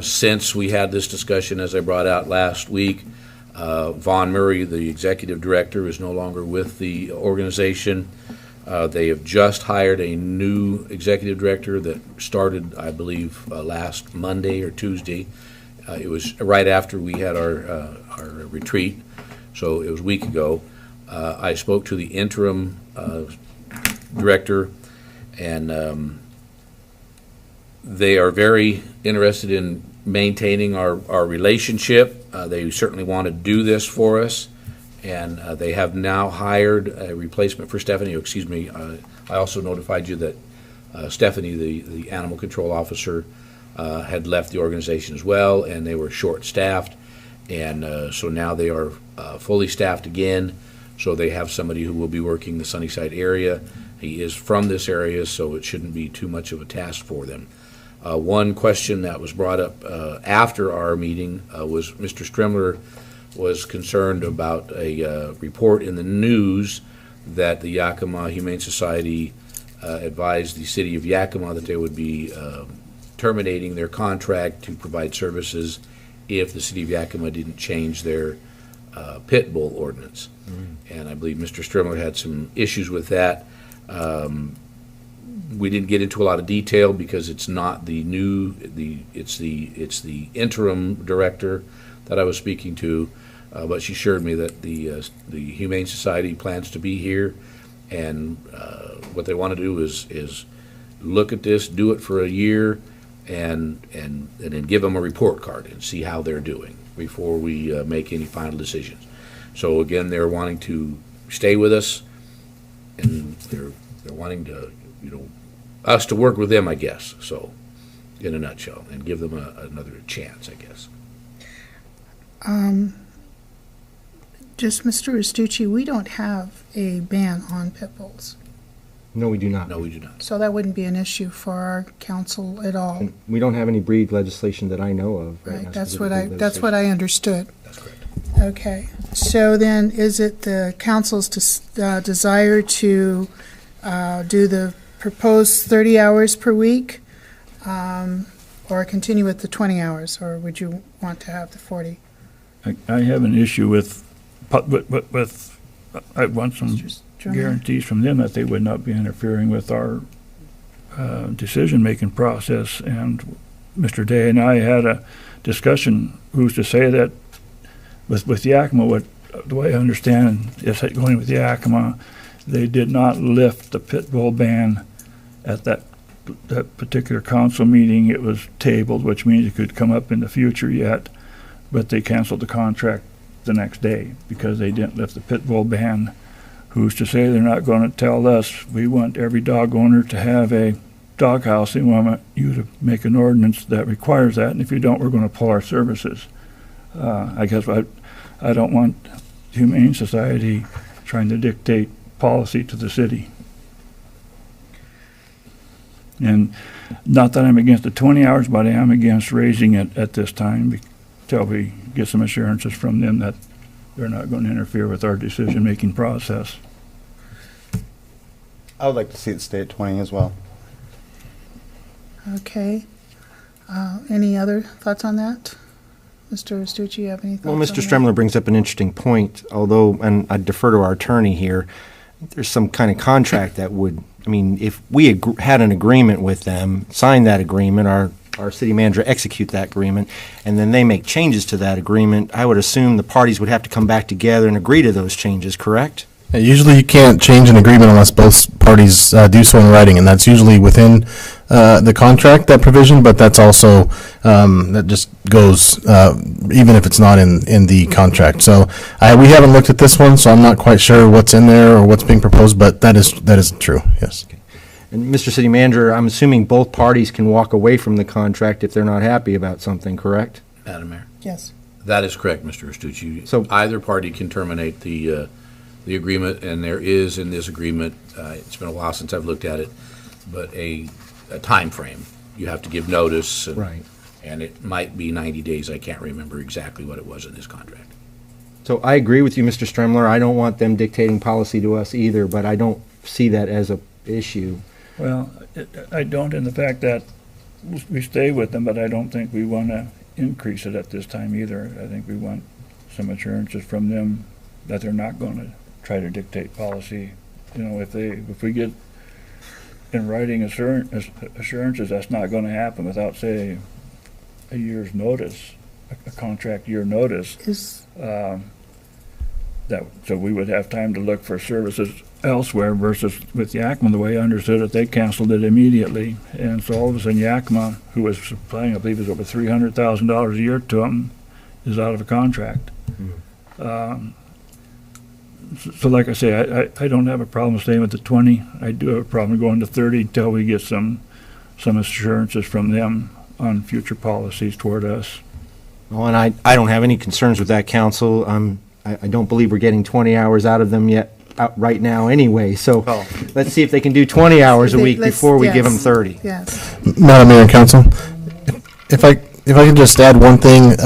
Since we had this discussion, as I brought out last week, Vaughn Murray, the executive director, is no longer with the organization. They have just hired a new executive director that started, I believe, last Monday or Tuesday. It was right after we had our retreat, so it was a week ago. I spoke to the interim director, and they are very interested in maintaining our relationship. They certainly want to do this for us, and they have now hired a replacement for Stephanie. Excuse me, I also notified you that Stephanie, the animal control officer, had left the organization as well, and they were short-staffed, and so now they are fully staffed again, so they have somebody who will be working the Sunnyside area. He is from this area, so it shouldn't be too much of a task for them. One question that was brought up after our meeting was Mr. Strimler was concerned about a report in the news that the Yakima Humane Society advised the city of Yakima that they would be terminating their contract to provide services if the city of Yakima didn't change their pit bull ordinance. And I believe Mr. Strimler had some issues with that. We didn't get into a lot of detail because it's not it's the interim director that I was speaking to, but she assured me that the Humane Society plans to be here, and what they want to do is look at this, do it for a year, and then give them a report card and see how they're doing before we make any final decisions. So again, they're wanting to stay with us, and they're wanting to, us to work with them, I guess. So, in a nutshell, and give them another chance, I guess. Just Mr. Restucci, we don't have a ban on pit bulls, No, we do not. No, we do not. so that wouldn't be an issue for our council at all. And we don't have any breed legislation that I know of. Right, now, that's specific what breed that's what I understood. That's correct. Okay, so then is it the council's desire to do the proposed 30 hours per week, or continue with the 20 hours, or would you want to have the 40? I have an issue with I want some guarantees from them that they would not be interfering with our decision-making process. And Mr. Day and I had a discussion, who's to say that with Yakima, the way I understand is that going with Yakima, they did not lift the pit bull ban at that particular council meeting. It was tabled, which means it could come up in the future yet, but they canceled the contract the next day because they didn't lift the pit bull ban. Who's to say they're not going to tell us, we want every dog owner to have a dog house, and we want you to make an ordinance that requires that, and if you don't, we're going to pull our services. I guess I don't want Humane Society trying to dictate policy to the city. And not that I'm against the 20 hours, but I am against raising it at this time until we get some assurances from them that they're not going to interfere with our decision-making process. I would like to see it stay at 20 as well. Okay. Any other thoughts on that? Mr. Restucci, you have any thoughts Well, on Mr. that? Stremler brings up an interesting point, although, and I defer to our attorney here, there's some kind of contract that would, if we had an agreement with them, sign that agreement, our city manager execute that agreement, and then they make changes to that agreement, I would assume the parties would have to come back together and agree to those changes, correct? Usually you can't change an agreement unless both parties do so in writing, and that's usually within the contract, that provision, but that's also, that just goes, even if it's not in the contract. So we haven't looked at this one, so I'm not quite sure what's in there or what's being proposed, but that is true, yes. And Mr. City Manager, I'm assuming both parties can walk away from the contract if they're not happy about something, correct? Madam Mayor. Yes. That is correct, Mr. Restucci. So- Either party can terminate the agreement, and there is in this agreement, it's been a while since I've looked at it, but a time frame. You have to give notice. Right. And it might be 90 days. I can't remember exactly what it was in this contract. So I agree with you, Mr. Stremler. I don't want them dictating policy to us either, but I don't see that as a issue. Well, I don't in the fact that we stay with them, but I don't think we want to increase it at this time either. I think we want some assurances from them that they're not going to try to dictate policy. You know, if we get in writing assurances, that's not going to happen without, say, a year's notice, a contract year notice. So we would have time to look for services elsewhere versus with Yakima, the way I understood it, they canceled it immediately. And so all of a sudden Yakima, who was supplying, I believe it was over $300,000 a year to them, is out of a contract. So like I say, I don't have a problem staying with the 20. I do have a problem going to 30 until we get some assurances from them on future policies toward us. Well, and I don't have any concerns with that, Council. I don't believe we're getting 20 hours out of them yet, right now anyway. So let's see if they can do 20 hours a week before we give them 30. Yes. Madam Mayor and Council, if I could just add one thing,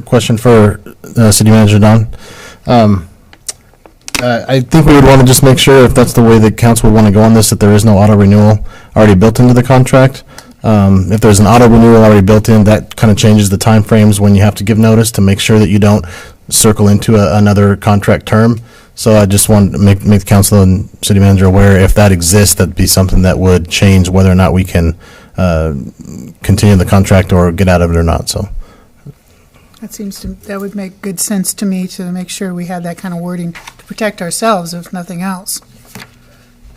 question for City Manager Don. I think we would want to just make sure, if that's the way the council would want to go on this, that there is no auto renewal already built into the contract. If there's an auto renewal already built in, that kind of changes the time frames when you have to give notice to make sure that you don't circle into another contract term. So I just want to make the council and city manager aware, if that exists, that'd be something that would change whether or not we can continue the contract or get out of it or not. So that would make good sense to me, to make sure we had that kind of wording to protect ourselves, if nothing else.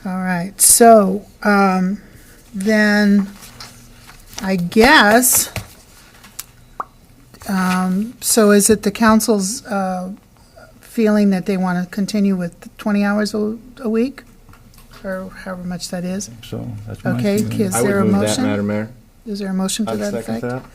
All right. So then I guess, so is it the council's feeling that they want to continue with 20 hours a week, or however much that is? So that's my Okay, feeling. is there a motion? Madam Mayor. Is there a motion to I'd that second effect? that.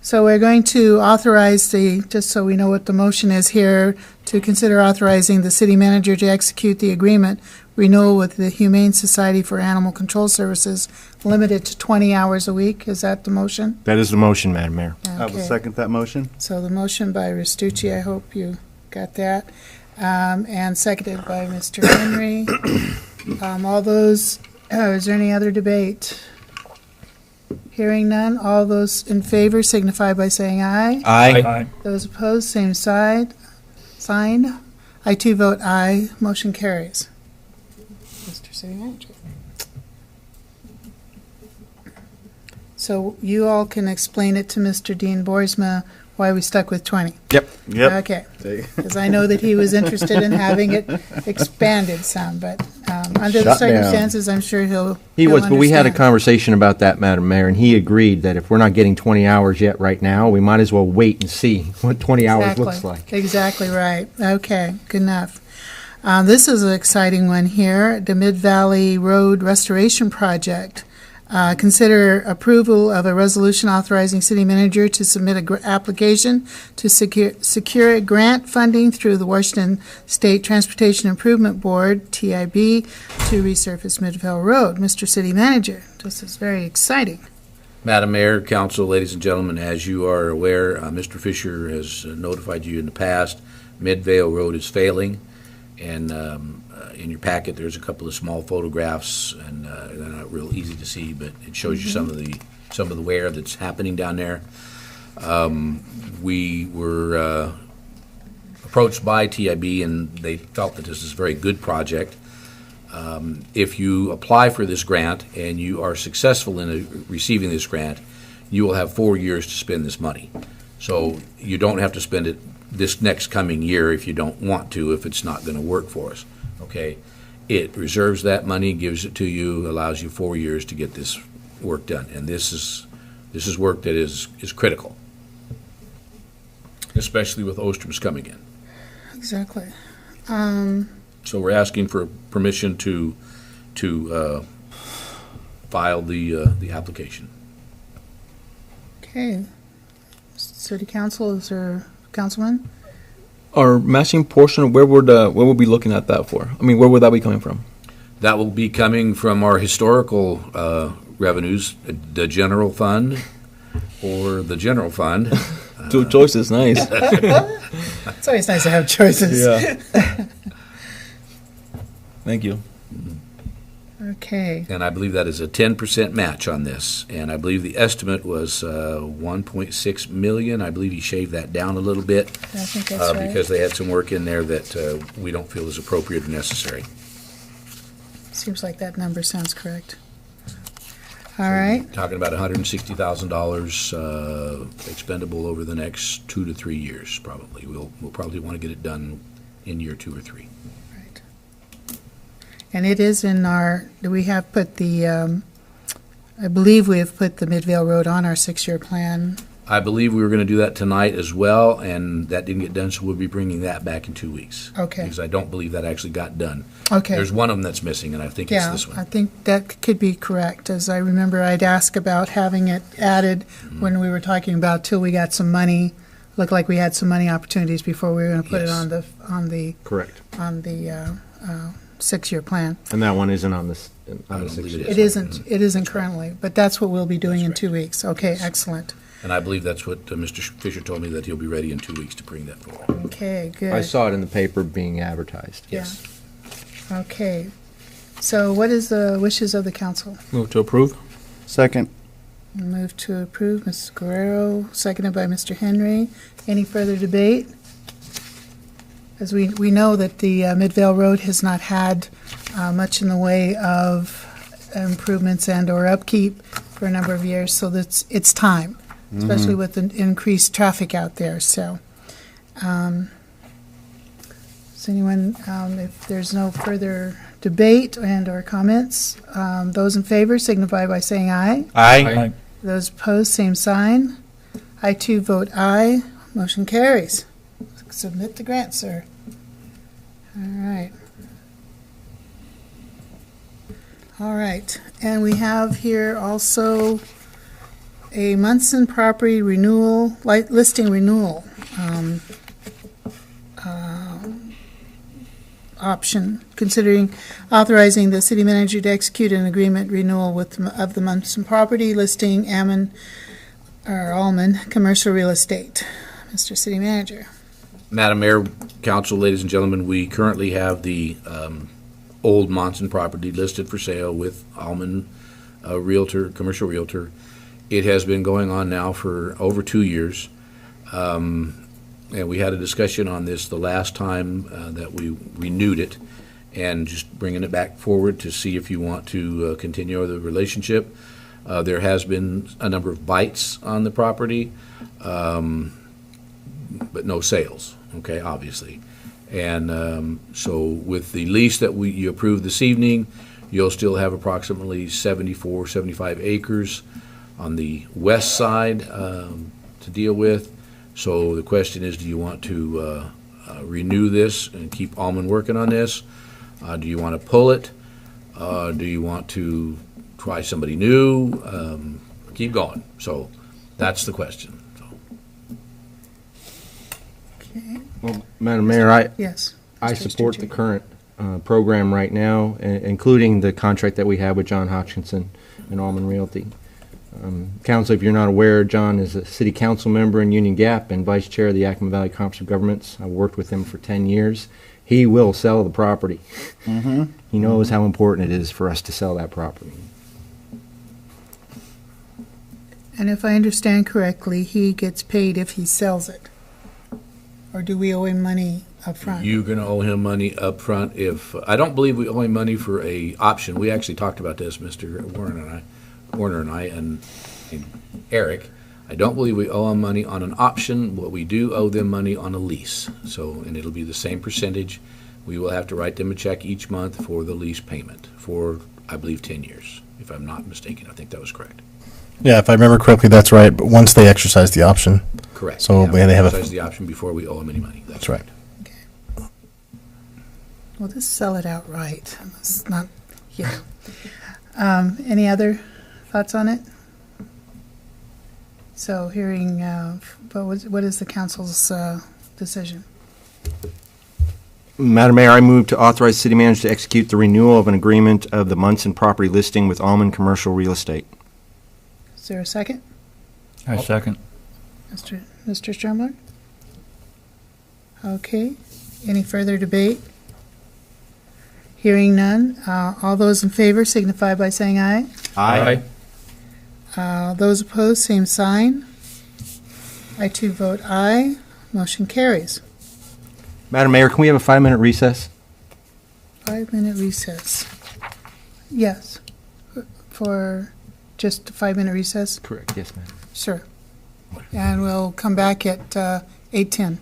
So we're going to authorize just so we know what the motion is here, to consider authorizing the city manager to execute the agreement renewal with the Humane Society for Animal Control Services, limited to 20 hours a week. Is that the motion? That is the motion, Madam Mayor. I will Okay. second that motion. So the motion by Restucci, I hope you got that, and seconded by Mr. Henry. All those, is there any other debate? Hearing none, all those in favor signify by saying aye. Aye. Those opposed, same sign. I too vote aye. Motion carries. Mr. City Manager. So you all can explain it to Mr. Dean Boersma why we stuck with 20. Yep. Okay. Because I know that he was interested in having it expanded some, but under the Shut down. circumstances, I'm sure he'll He was, but we had a understand. conversation about that, Madam Mayor, and he agreed that if we're not getting 20 hours yet right now, we might as well wait and see what 20 hours looks like. Exactly right. Okay, good enough. This is an exciting one here, the Mid-Valley Road Restoration Project. Consider approval of a resolution authorizing city manager to submit an application to secure grant funding through the Washington State Transportation Improvement Board, TIB, to resurface Mid-Valley Road. Mr. City Manager, this is very exciting. Madam Mayor, Council, ladies and gentlemen, as you are aware, Mr. Fisher has notified you in the past, Midvale Road is failing, and in your packet, there's a couple of small photographs, and they're not real easy to see, but it shows you some of the wear that's happening down there. We were approached by TIB, and they felt that this is a very good project. If you apply for this grant and you are successful in receiving this grant, you will have 4 years to spend this money. So you don't have to spend it this next coming year if you don't want to, if it's not going to work for us. Okay? It reserves that money, gives it to you, allows you 4 years to get this work done. And this is work that is critical, especially with Ostrom's coming in. Exactly. So we're asking for permission to file the application. Okay. City Council, is there, Councilman? Our matching portion, where would we be looking at that for? I mean, where would that be coming from? That will be coming from our historical revenues, the general fund or the general fund. Two choices, nice. It's always nice to have choices. Yeah. Thank you. Okay. And I believe that is a 10% match on this. And I believe the estimate was 1.6 million. I believe he shaved that down a little bit. I think that's right. Because they had some work in there that we don't feel is appropriate or necessary. Seems like that number sounds correct. All right. Talking about $160,000 expendable over the next 2 to 3 years, probably. We'll probably want to get it done in year 2 or 3. Right. And it is in our, we have put the, I believe we have put the Midvale Road on our 6-year plan. I believe we were going to do that tonight as well, and that didn't get done, so we'll be bringing that back in 2 weeks. Okay. Because I don't believe that actually got done. Okay. There's one of them that's missing, and I think it's this one. I think that could be correct. As I remember, I'd ask about having it added when we were talking about till we got some money. Looked like we had some money opportunities before we were going to put it on the Correct. 6-year plan. And that one isn't on this, on the don't believe 6 it years. It isn't currently, but that's what we'll be doing in 2 weeks. Okay, excellent. And I believe that's what Mr. Fisher told me, that he'll be ready in 2 weeks to bring that forward. Okay, good. I saw it in the paper being advertised. Yes. Okay. So what is the wishes of the council? Move to approve. Second. Move to approve, Mrs. Guerrero, seconded by Mr. Henry. Any further debate? As we know that the Midvale Road has not had much in the way of improvements and or upkeep for a number of years, so it's time, especially with the increased traffic out there. So, does anyone, if there's no further debate and or comments, those in favor signify by saying aye. Aye. Those opposed, same sign. I too vote aye. Motion carries. Submit the grant, sir. All right. All right. And we have here also a Munson property renewal, listing renewal option, considering authorizing the city manager to execute an agreement renewal of the Munson property listing Alman Commercial Real Estate. Mr. City Manager. Madam Mayor, Council, ladies and gentlemen, we currently have the old Monson property listed for sale with Alman Realtor, Commercial Realtor. It has been going on now for over 2 years. And we had a discussion on this the last time that we renewed it, and just bringing it back forward to see if you want to continue the relationship. There has been a number of bites on the property, but no sales, okay, obviously. And so with the lease that you approved this evening, you'll still have approximately 74, 75 acres on the west side to deal with. So the question is, do you want to renew this and keep Alman working on this? Do you want to pull it? Do you want to try somebody new? Keep going. So that's the question. Okay. Well, Madam Mayor, Yes. I Mr. support the Stucci. current program right now, including the contract that we have with John Hodgkinson and Alman Realty. Council, if you're not aware, John is a city council member in Union Gap and vice chair of the Yakima Valley Conference of Governments. I've worked with him for 10 years. He will sell the property. He knows how important it is for us to sell that property. And if I understand correctly, he gets paid if he sells it? Or do we owe him money up front? You're going to owe him money up front. If I don't believe we owe him money for a option. We actually talked about this, Mr. Warner and I, and Eric. I don't believe we owe them money on an option. What we do owe them money on a lease. So, and it'll be the same percentage. We will have to write them a check each month for the lease payment for, I believe, 10 years. if I'm not mistaken. I think that was correct. Yeah, if I remember correctly, that's right. But once they exercise the option. Correct. So they have exercise the option before we owe them any money. That's right. Well, just sell it outright. It's not, yeah. Any other thoughts on it? So hearing, what is the council's decision? Madam Mayor, I move to authorize city manager to execute the renewal of an agreement of the Munson property listing with Almond Commercial Real Estate. Is there a second? I second. Mr. Strumler? Okay. Any further debate? Hearing none. All those in favor signify by saying aye. Aye. Those opposed, same sign. I too vote aye. Motion carries. Madam Mayor, can we have a 5-minute recess? 5-minute recess. Yes. For just a 5-minute recess? Correct, yes, ma'am. Sure. And we'll come back at 8:10.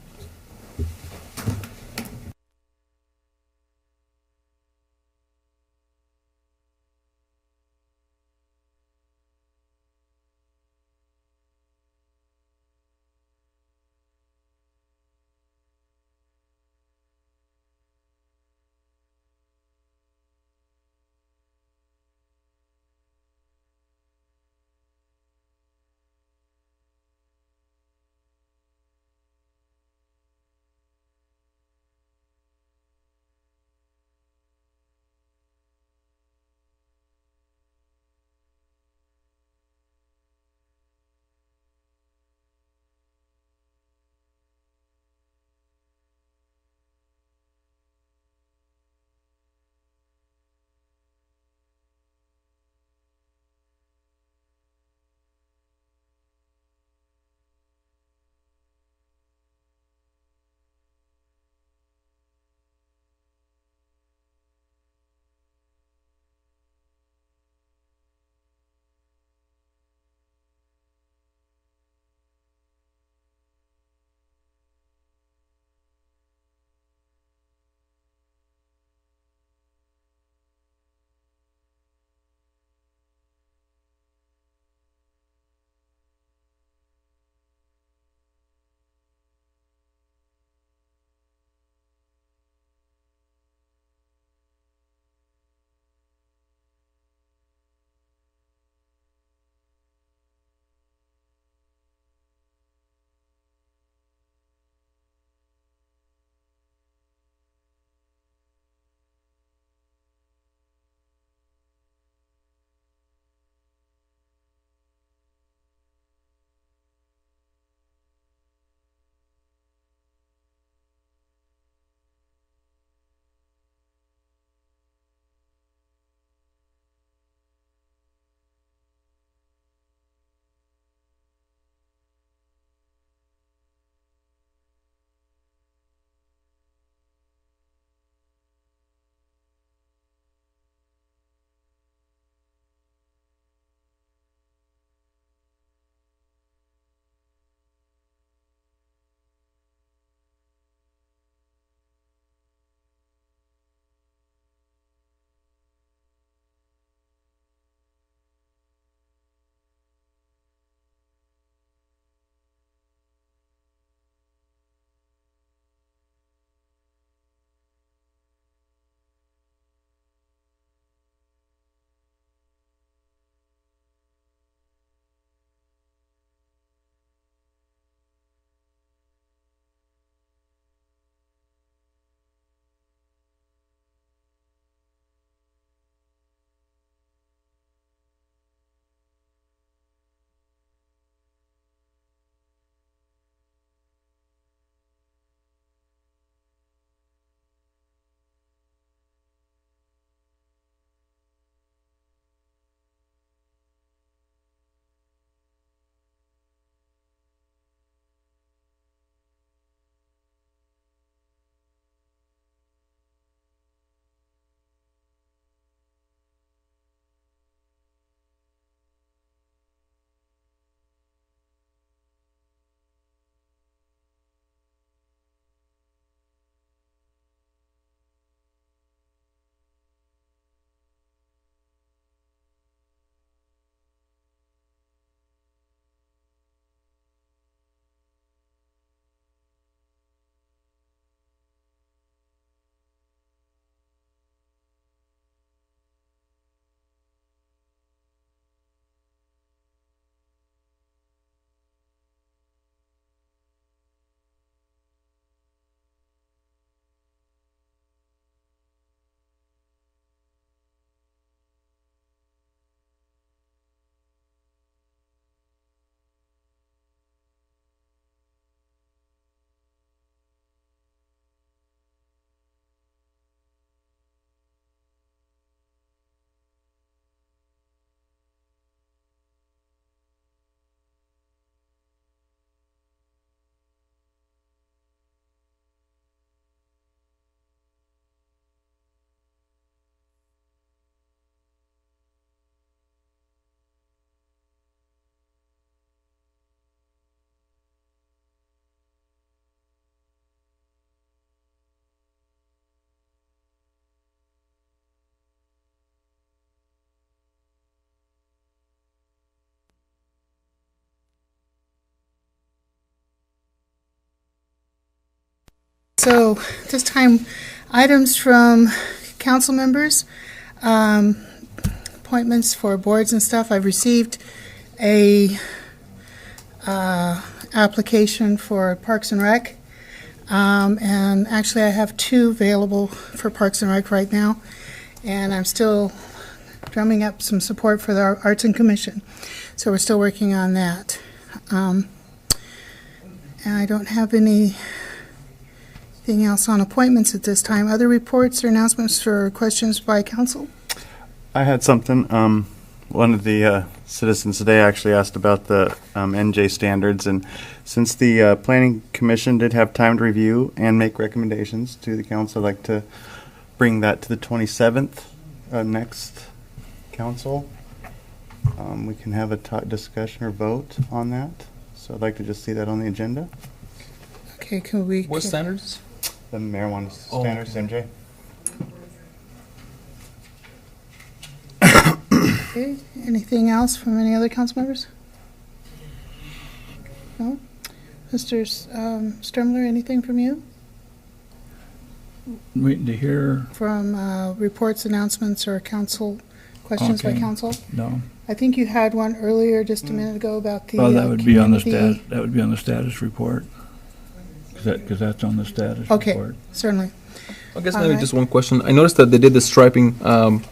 So this time, items from council members, appointments for boards and stuff. I've received a application for Parks and Rec. And actually, I have 2 available for Parks and Rec right now, and I'm still drumming up some support for the Arts and Commission. So we're still working on that. And I don't have anything else on appointments at this time. Other reports or announcements or questions by council? I had something. One of the citizens today actually asked about the NJ standards, and since the Planning Commission did have time to review and make recommendations to the council, I'd like to bring that to the 27th next council. We can have a discussion or vote on that. So I'd like to just see that on the agenda. Okay, can we? What standards? The marijuana standards, MJ. Okay, anything else from any other council members? No? Mr. Stremler, anything from you? Waiting to hear. From reports, announcements, or council, questions by Okay. council? No. I think you had one earlier just a minute ago about the Well, that would be on the community- that would be on the status report. Because that's on the status Okay, report. certainly. I guess All maybe right. just one question. I noticed that they did the striping on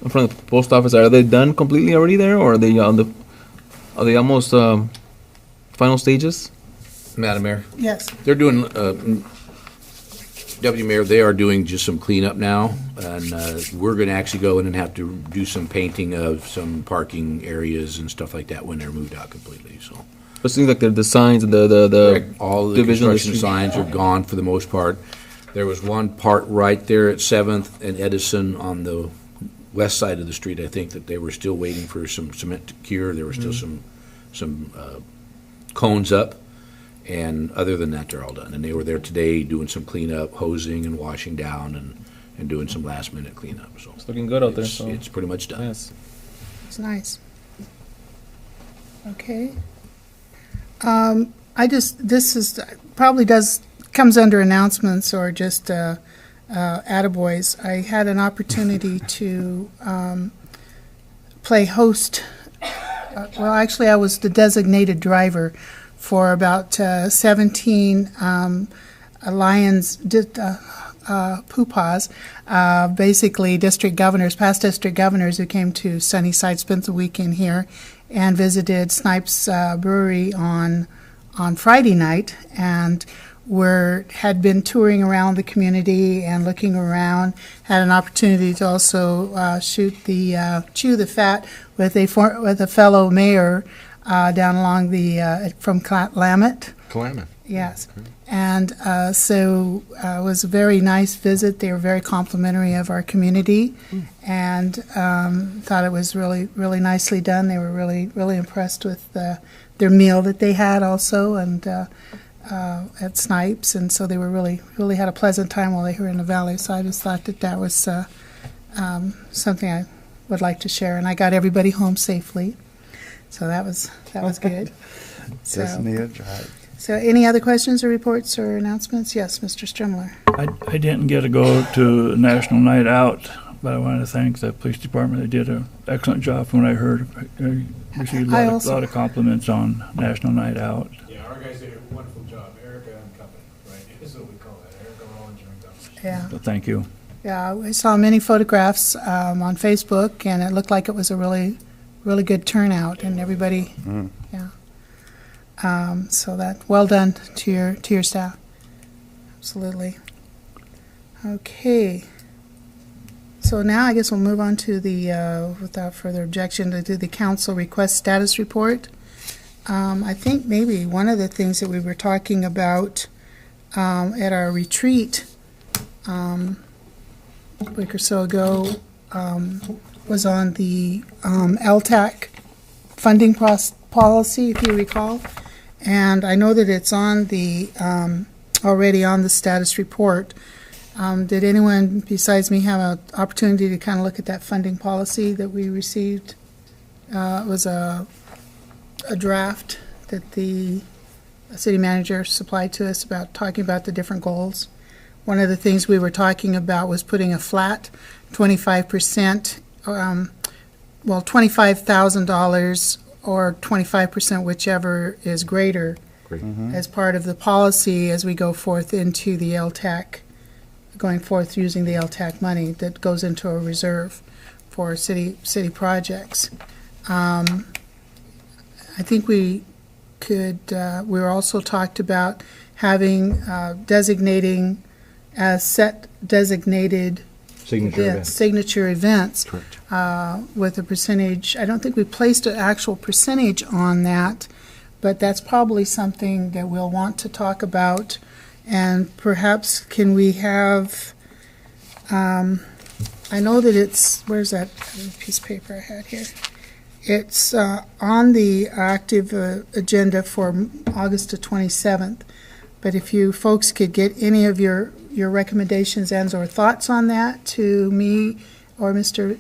in front of the post office. Are they done completely already there, or are they almost final stages? Madam Mayor, Yes. they're doing, Deputy Mayor, they are doing just some cleanup now, and we're going to actually go in and have to do some painting of some parking areas and stuff like that when they're moved out completely, so. It seems like the signs and the All the division of the construction street. signs are gone for the most part. There was one part right there at 7th and Edison on the west side of the street, I think, that they were still waiting for some cement to cure. There were still some cones up, and other than that, they're all done. And they were there today doing some cleanup, hosing and washing down and doing some last-minute cleanup, so. It's looking good out there. It's- So It's pretty much done. yes. It's nice. Okay. This is, probably comes under announcements or just attaboys. I had an opportunity to play host. Well, actually, I was the designated driver for about 17 Lions Pupas, basically district governors, past district governors who came to Sunnyside, spent the weekend here, and visited Snipes Brewery on Friday night, and had been touring around the community and looking around. Had an opportunity to also chew the fat with a fellow mayor down along the from Klamath. Klamath. Yes. And so it was a very nice visit. They were very complimentary of our community, and thought it was really, really nicely done. They were really, really impressed with their meal that they had also, and at Snipes, and so they were really, really had a pleasant time while they were in the valley. So I just thought that was something I would like to share, and I got everybody home safely, so that was good. Just need a drive. So any other questions or reports or announcements? Yes, Mr. Strimler. I didn't get to go to National Night Out, but I want to thank the police department. They did an excellent job from what I heard. I received a lot of compliments on National Night Out. Yeah, our guys did a wonderful job. Erica and company, right? That's what we call that. Erica Rollinger and company. Yeah. So thank you. Yeah, I saw many photographs on Facebook, and it looked like it was a really, really good turnout, and everybody, yeah. So that, well done to your staff. Absolutely. Okay. So now I guess we'll move on to the, without further objection, to do the council request status report. I think maybe one of the things that we were talking about at our retreat a week or so ago was on the LTAC funding policy, if you recall. And I know that it's on the already on the status report. Did anyone besides me have an opportunity to kind of look at that funding policy that we received? It was a draft that the city manager supplied to us about talking about the different goals. One of the things we were talking about was putting a flat 25%, $25,000 or 25%, whichever is greater, as part of the policy as we go forth into the LTAC, going forth using the LTAC money that goes into a reserve for city projects. I think we could, we were also talked about having, designating as set designated signature events. Correct. With a percentage. I don't think we placed an actual percentage on that, but that's probably something that we'll want to talk about. And perhaps can we have, I know that it's, where's that piece of paper I had here? It's on the active agenda for August the 27th. But if you folks could get any of your recommendations and or thoughts on that to me or Mr.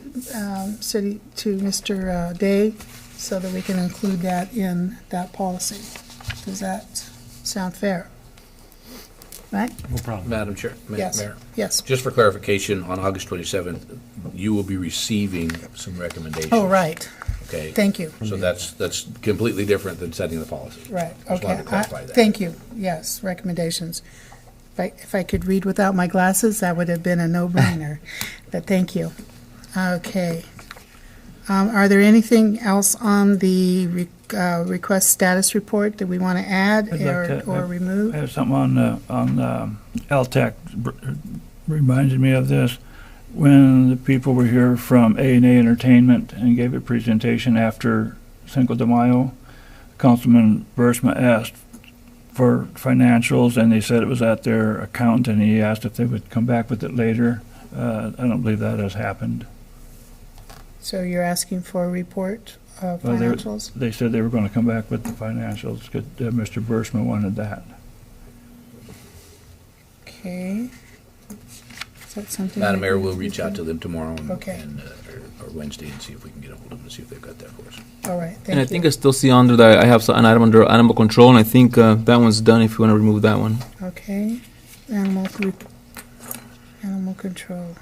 Day, so that we can include that in that policy. Does that sound fair? Right? No problem. Madam Chair, Yes. Mayor. Yes. Just for clarification, on August 27th, you will be receiving some recommendations. Oh, right. Okay. Thank you. So that's completely different than setting the policy. Right, Just wanted okay. to clarify that. Thank you. Yes, recommendations. If I could read without my glasses, that would have been a no-brainer. But thank you. Okay. Are there anything else on the request status report that we want to add I'd like to- or remove? I have something on LTAC reminded me of this. When the people were here from A&A Entertainment and gave a presentation after Cinco de Mayo, Councilman Bursma asked for financials, and they said it was at their account, and he asked if they would come back with it later. I don't believe that has happened. So you're asking for a report of Well, financials? they said they were going to come back with the financials, because Mr. Bursma wanted that. Okay. Is that something? Madam that Mayor, we- we'll reach out to them tomorrow Okay. or Wednesday and see if we can get a hold of them and see if they've got that for us. All right, thank you. And I think I still see under that, I have an item under animal control, and I think that one's done if you want to remove that one. Okay, animal control,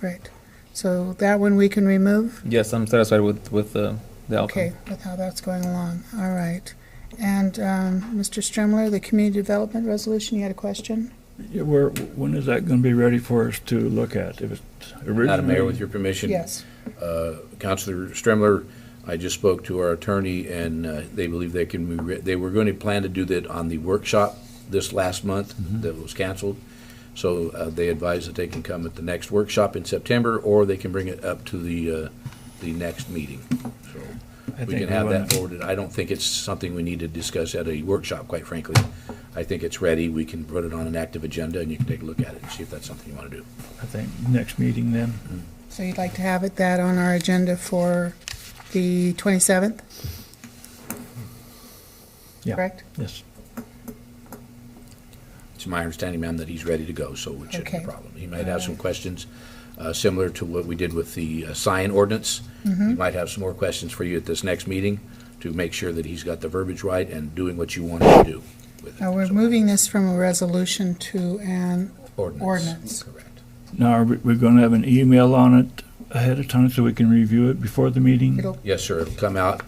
right. So that one we can remove? Yes, I'm satisfied with the outcome. Okay, with how that's going along, all right. And Mr. Stremler, the community development resolution, you had a question? Yeah, when is that going to be ready for us to look at? If it's originally... Madam Mayor, with your permission. Yes. Councilor Stremler, I just spoke to our attorney, and they believe they can be they were going to plan to do that on the workshop this last month that was canceled. So they advised that they can come at the next workshop in September, or they can bring it up to the next meeting. So we can have that forwarded. I don't think it's something we need to discuss at a workshop, quite frankly. I think it's ready. We can put it on an active agenda, and you can take a look at it and see if that's something you want to do. I think next meeting then. So you'd like to have that on our agenda for the 27th? Yeah. Correct? Yes. It's my understanding, ma'am, that he's ready to go, so it shouldn't be a Okay. problem. He might have some questions similar to what we did with the sign ordinance. He might have some more questions for you at this next meeting to make sure that he's got the verbiage right and doing what you want him to do with it. Now, we're So, moving this from a resolution to an ordinance. Correct. Now, are we going to have an email on it ahead of time so we can review it before the meeting? It'll, Yes, sir, it'll come out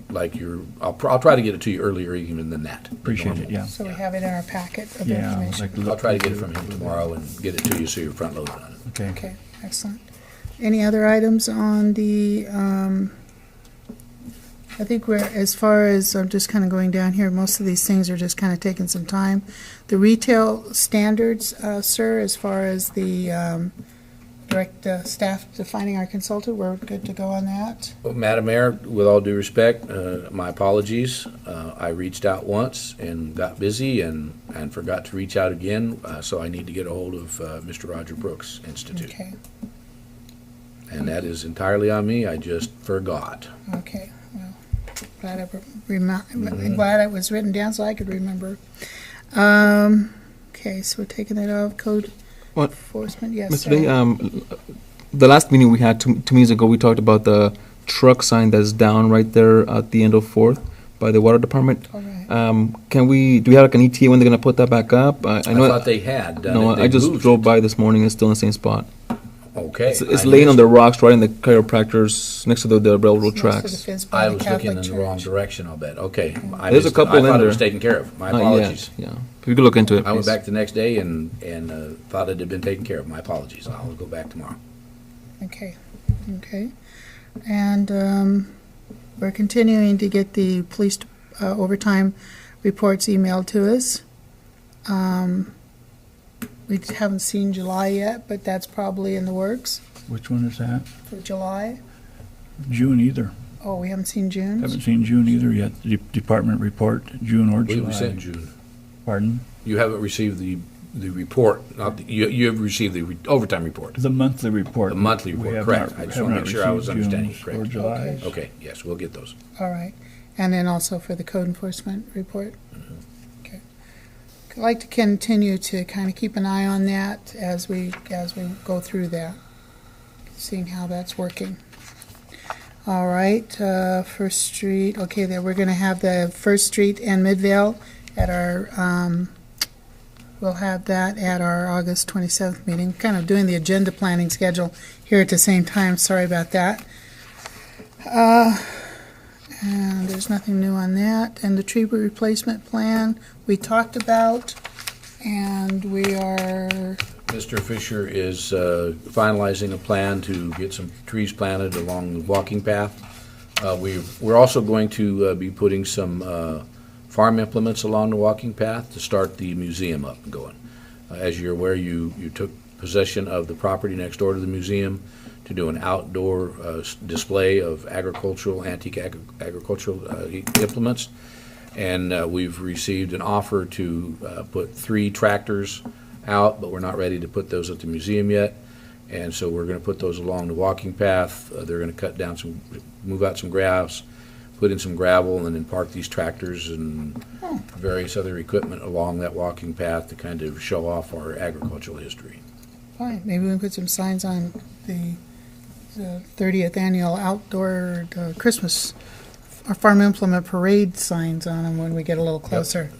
like I'll try to get it to you earlier even than that. Appreciate it, yeah. so we have it in our packet of Yeah. information. I'll try to get it from him tomorrow and get it to you so you're front loaded on it. Okay. Okay, excellent. Any other items on the, I think we're, as far as, I'm just kind of going down here, most of these things are just kind of taking some time. The retail standards, sir, as far as the direct staff defining our consultant, we're good to go on that? Well, Madam Mayor, with all due respect, my apologies. I reached out once and got busy and forgot to reach out again, so I need to get a hold of Mr. Roger Brooks Institute. Okay, And that is entirely on me, I just forgot. okay, well, glad it was written down so I could remember. Okay, so we're taking that off, code What? enforcement, yes. Mr. sir. Day, the last meeting we had two meetings ago, we talked about the truck sign that's down right there at the end of 4th by the water department. All right. Do we have like an ETA when they're gonna put that back up? I I know. thought they had done No, it. They I just moved drove it. by this morning, it's still in the same spot. Okay. It's I laying on missed the it. rocks right in the chiropractors next to the railroad Next to the tracks. fence by I the was looking Catholic in the wrong Church. direction, I'll bet. Okay. I There's a missed it. couple in I thought it there. was taken care of. My Not yet, apologies. yeah. If you could look into it, I went please. back the next day and thought it had been taken care of. My apologies. I'll go back tomorrow. Okay, okay. And we're continuing to get the police overtime reports emailed to us. We haven't seen July yet, but that's probably in the works Which one is that? for July. June either. Oh, we haven't seen June? Haven't seen June either yet. The department report, June or We July. sent June. Pardon? You haven't received the report, not, you have received the overtime report. The monthly report. The monthly We report, have correct. not- I just have want to not make sure I was received understanding you June's correctly. or July's. Okay, yes, we'll get those. All right. And then also for the code enforcement report? Okay. I'd like to continue to kind of keep an eye on that as we go through that, seeing how that's working. All right, First Street, okay, there, we're going to have the First Street and Midvale at our, we'll have that at our August 27th meeting, kind of doing the agenda planning schedule here at the same time, sorry about that. And there's nothing new on that. And the tree replacement plan, we talked about, and we are, Mr. Fisher is finalizing a plan to get some trees planted along the walking path. We're also going to be putting some farm implements along the walking path to start the museum up and going. As you're aware, you took possession of the property next door to the museum to do an outdoor display of agricultural, antique agricultural implements. And we've received an offer to put 3 tractors out, but we're not ready to put those at the museum yet. And so we're going to put those along the walking path. They're going to cut down move out some grass, put in some gravel, and then park these tractors and various other equipment along that walking path to kind of show off our agricultural history. fine, maybe we can put some signs on the 30th annual outdoor Christmas, or farm implement parade signs on them when we get a little closer.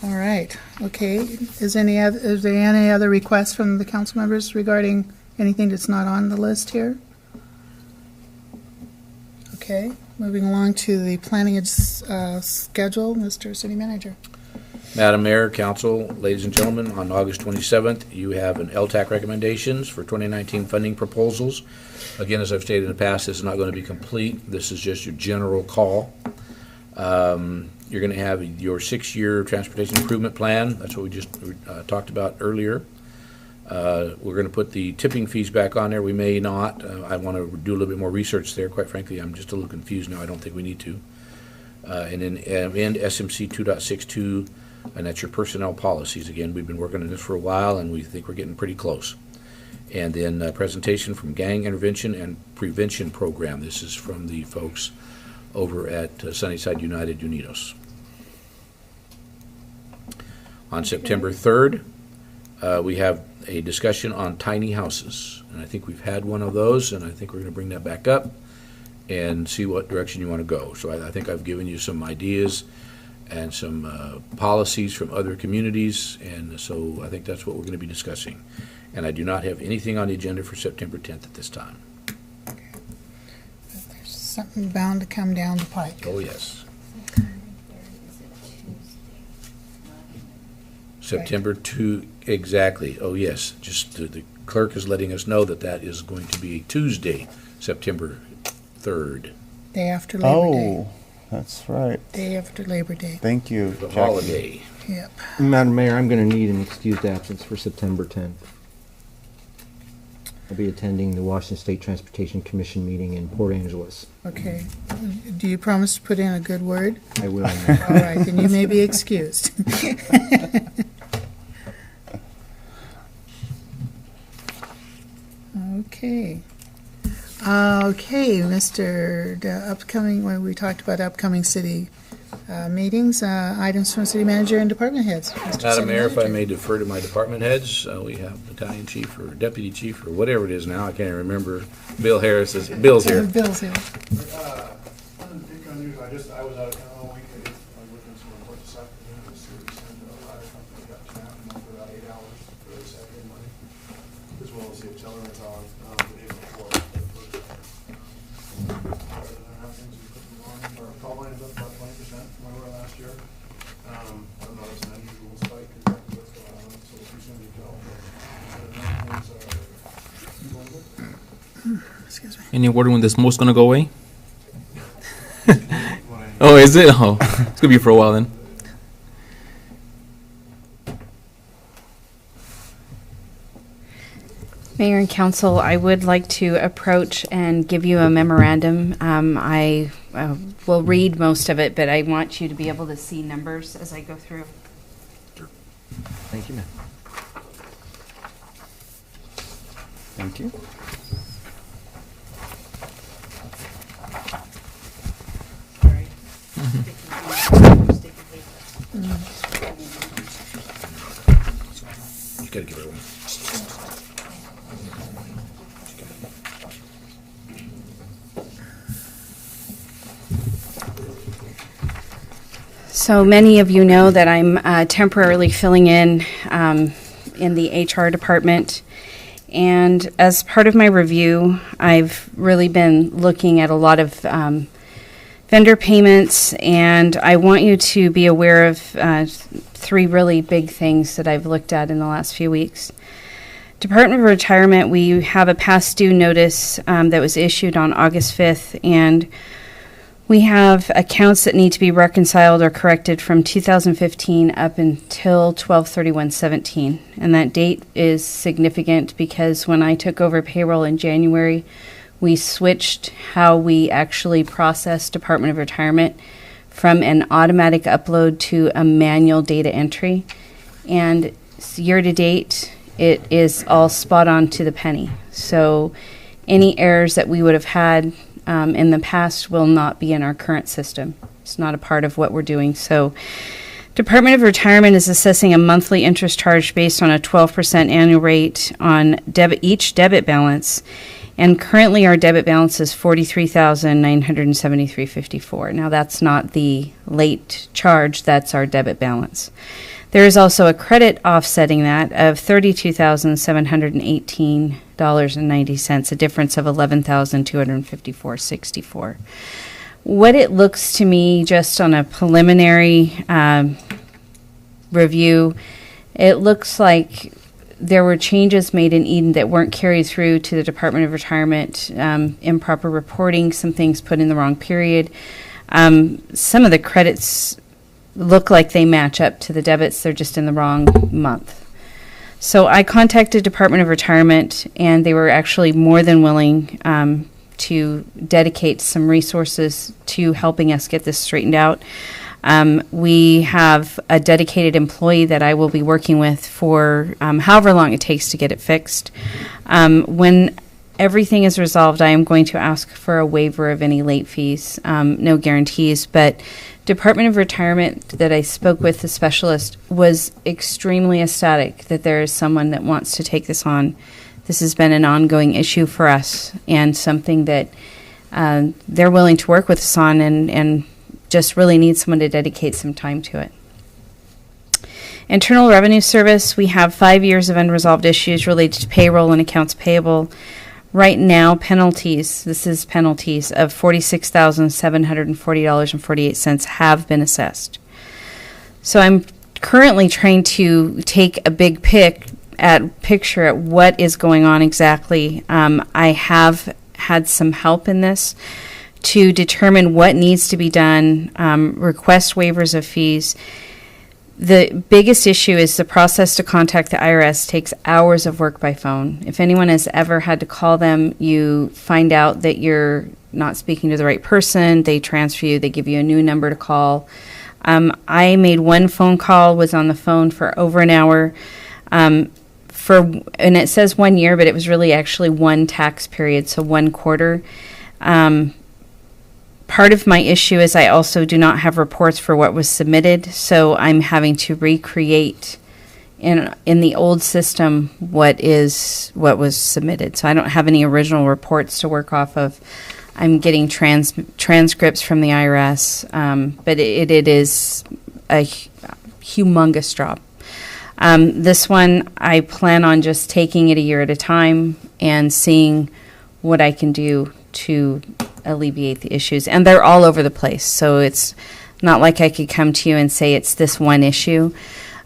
All right, okay. Is there any other requests from the council members regarding anything that's not on the list here? Okay, moving along to the planning schedule, Mr. City Manager. Madam Mayor, Council, ladies and gentlemen, on August 27th, you have an LTAC recommendations for 2019 funding proposals. Again, as I've stated in the past, this is not going to be complete. This is just your general call. You're going to have your 6-year transportation improvement plan. That's what we just talked about earlier. We're going to put the tipping fees back on there. We may not. I want to do a little bit more research there. Quite frankly, I'm just a little confused now. I don't think we need to. And then end SMC 2.62, and that's your personnel policies. Again, we've been working on this for a while, and we think we're getting pretty close. And then presentation from Gang Intervention and Prevention Program. This is from the folks over at Sunnyside United Unidos. On September 3rd, we have a discussion on tiny houses. And I think we've had one of those, and I think we're going to bring that back up and see what direction you want to go. So I think I've given you some ideas and some policies from other communities, and so I think that's what we're going to be discussing. And I do not have anything on the agenda for September 10th at this time. There's something bound to come down the pike. Oh, yes. September 2, exactly. Oh, yes. Just the clerk is letting us know that that is going to be Tuesday, September 3rd. Day after Labor Day. Oh, that's right. Day after Labor Day. Thank you, The Jackie. holiday. Yep. Madam Mayor, I'm going to need an excused absence for September 10th. I'll be attending the Washington State Transportation Commission meeting in Port Angeles. Okay. Do you promise to put in a good word? I will. All right, then you may be excused. Okay. Okay, Mr. The upcoming, when we talked about upcoming city meetings, items from city manager and department heads. Mr. Madam City Mayor, if I Manager. may defer to my department heads, we have battalion chief or deputy chief or whatever it is now. I can't even remember. Bill Harris is, Bill's here. Bill's here. I wanted to pick on unusual. I was out of town all week. I was looking at some reports this afternoon. The series and the ladder company got snapped and for about 8 hours for the Saturday money, as well as the accelerants on the day before. Other than that, things we put them on. Our call line is up about 20% from where we were last year. I don't know, it's an unusual spike exactly what's going on, so it's too soon to tell. But things are going good. Excuse me. Any word when the smoke's gonna go away? Oh, is it? Oh, it's gonna be for a while then. Mayor and Council, I would like to approach and give you a memorandum. I will read most of it, but I want you to be able to see numbers as I go through. Thank you, ma'am. Thank you. You gotta give it away. So many of you know that I'm temporarily filling in the HR department. And as part of my review, I've really been looking at a lot of vendor payments, and I want you to be aware of 3 really big things that I've looked at in the last few weeks. Department of Retirement, we have a past due notice that was issued on August 5th, and we have accounts that need to be reconciled or corrected from 2015 up until 12/31/17. And that date is significant because when I took over payroll in January, we switched how we actually process Department of Retirement from an automatic upload to a manual data entry. And year to date, it is all spot on to the penny. So any errors that we would have had in the past will not be in our current system. It's not a part of what we're doing. So Department of Retirement is assessing a monthly interest charge based on a 12% annual rate on each debit balance. And currently our debit balance is $43,973.54. Now that's not the late charge, that's our debit balance. There is also a credit offsetting that of $32,718.90, a difference of $11,254.64. What it looks to me, just on a preliminary review, it looks like there were changes made in Eden that weren't carried through to the Department of Retirement, improper reporting, some things put in the wrong period. Some of the credits look like they match up to the debits, they're just in the wrong month. So I contacted Department of Retirement, and they were actually more than willing to dedicate some resources to helping us get this straightened out. We have a dedicated employee that I will be working with for however long it takes to get it fixed. When everything is resolved, I am going to ask for a waiver of any late fees, no guarantees, but Department of Retirement that I spoke with, the specialist, was extremely ecstatic that there is someone that wants to take this on. This has been an ongoing issue for us and something that they're willing to work with us on and just really need someone to dedicate some time to it. Internal Revenue Service, we have 5 years of unresolved issues related to payroll and accounts payable. Right now, penalties, this is penalties of $46,740.48 have been assessed. So I'm currently trying to take a big picture at what is going on exactly. I have had some help in this to determine what needs to be done, request waivers of fees. The biggest issue is the process to contact the IRS takes hours of work by phone. If anyone has ever had to call them, you find out that you're not speaking to the right person. They transfer you. They give you a new number to call. I made one phone call, was on the phone for over an hour. And it says 1 year, but it was really actually one tax period, so 1 quarter. Part of my issue is I also do not have reports for what was submitted, so I'm having to recreate in the old system what was submitted. So I don't have any original reports to work off of. I'm getting transcripts from the IRS, but it is a humongous job. This one, I plan on just taking it a year at a time and seeing what I can do to alleviate the issues. And they're all over the place, so it's not like I could come to you and say it's this one issue.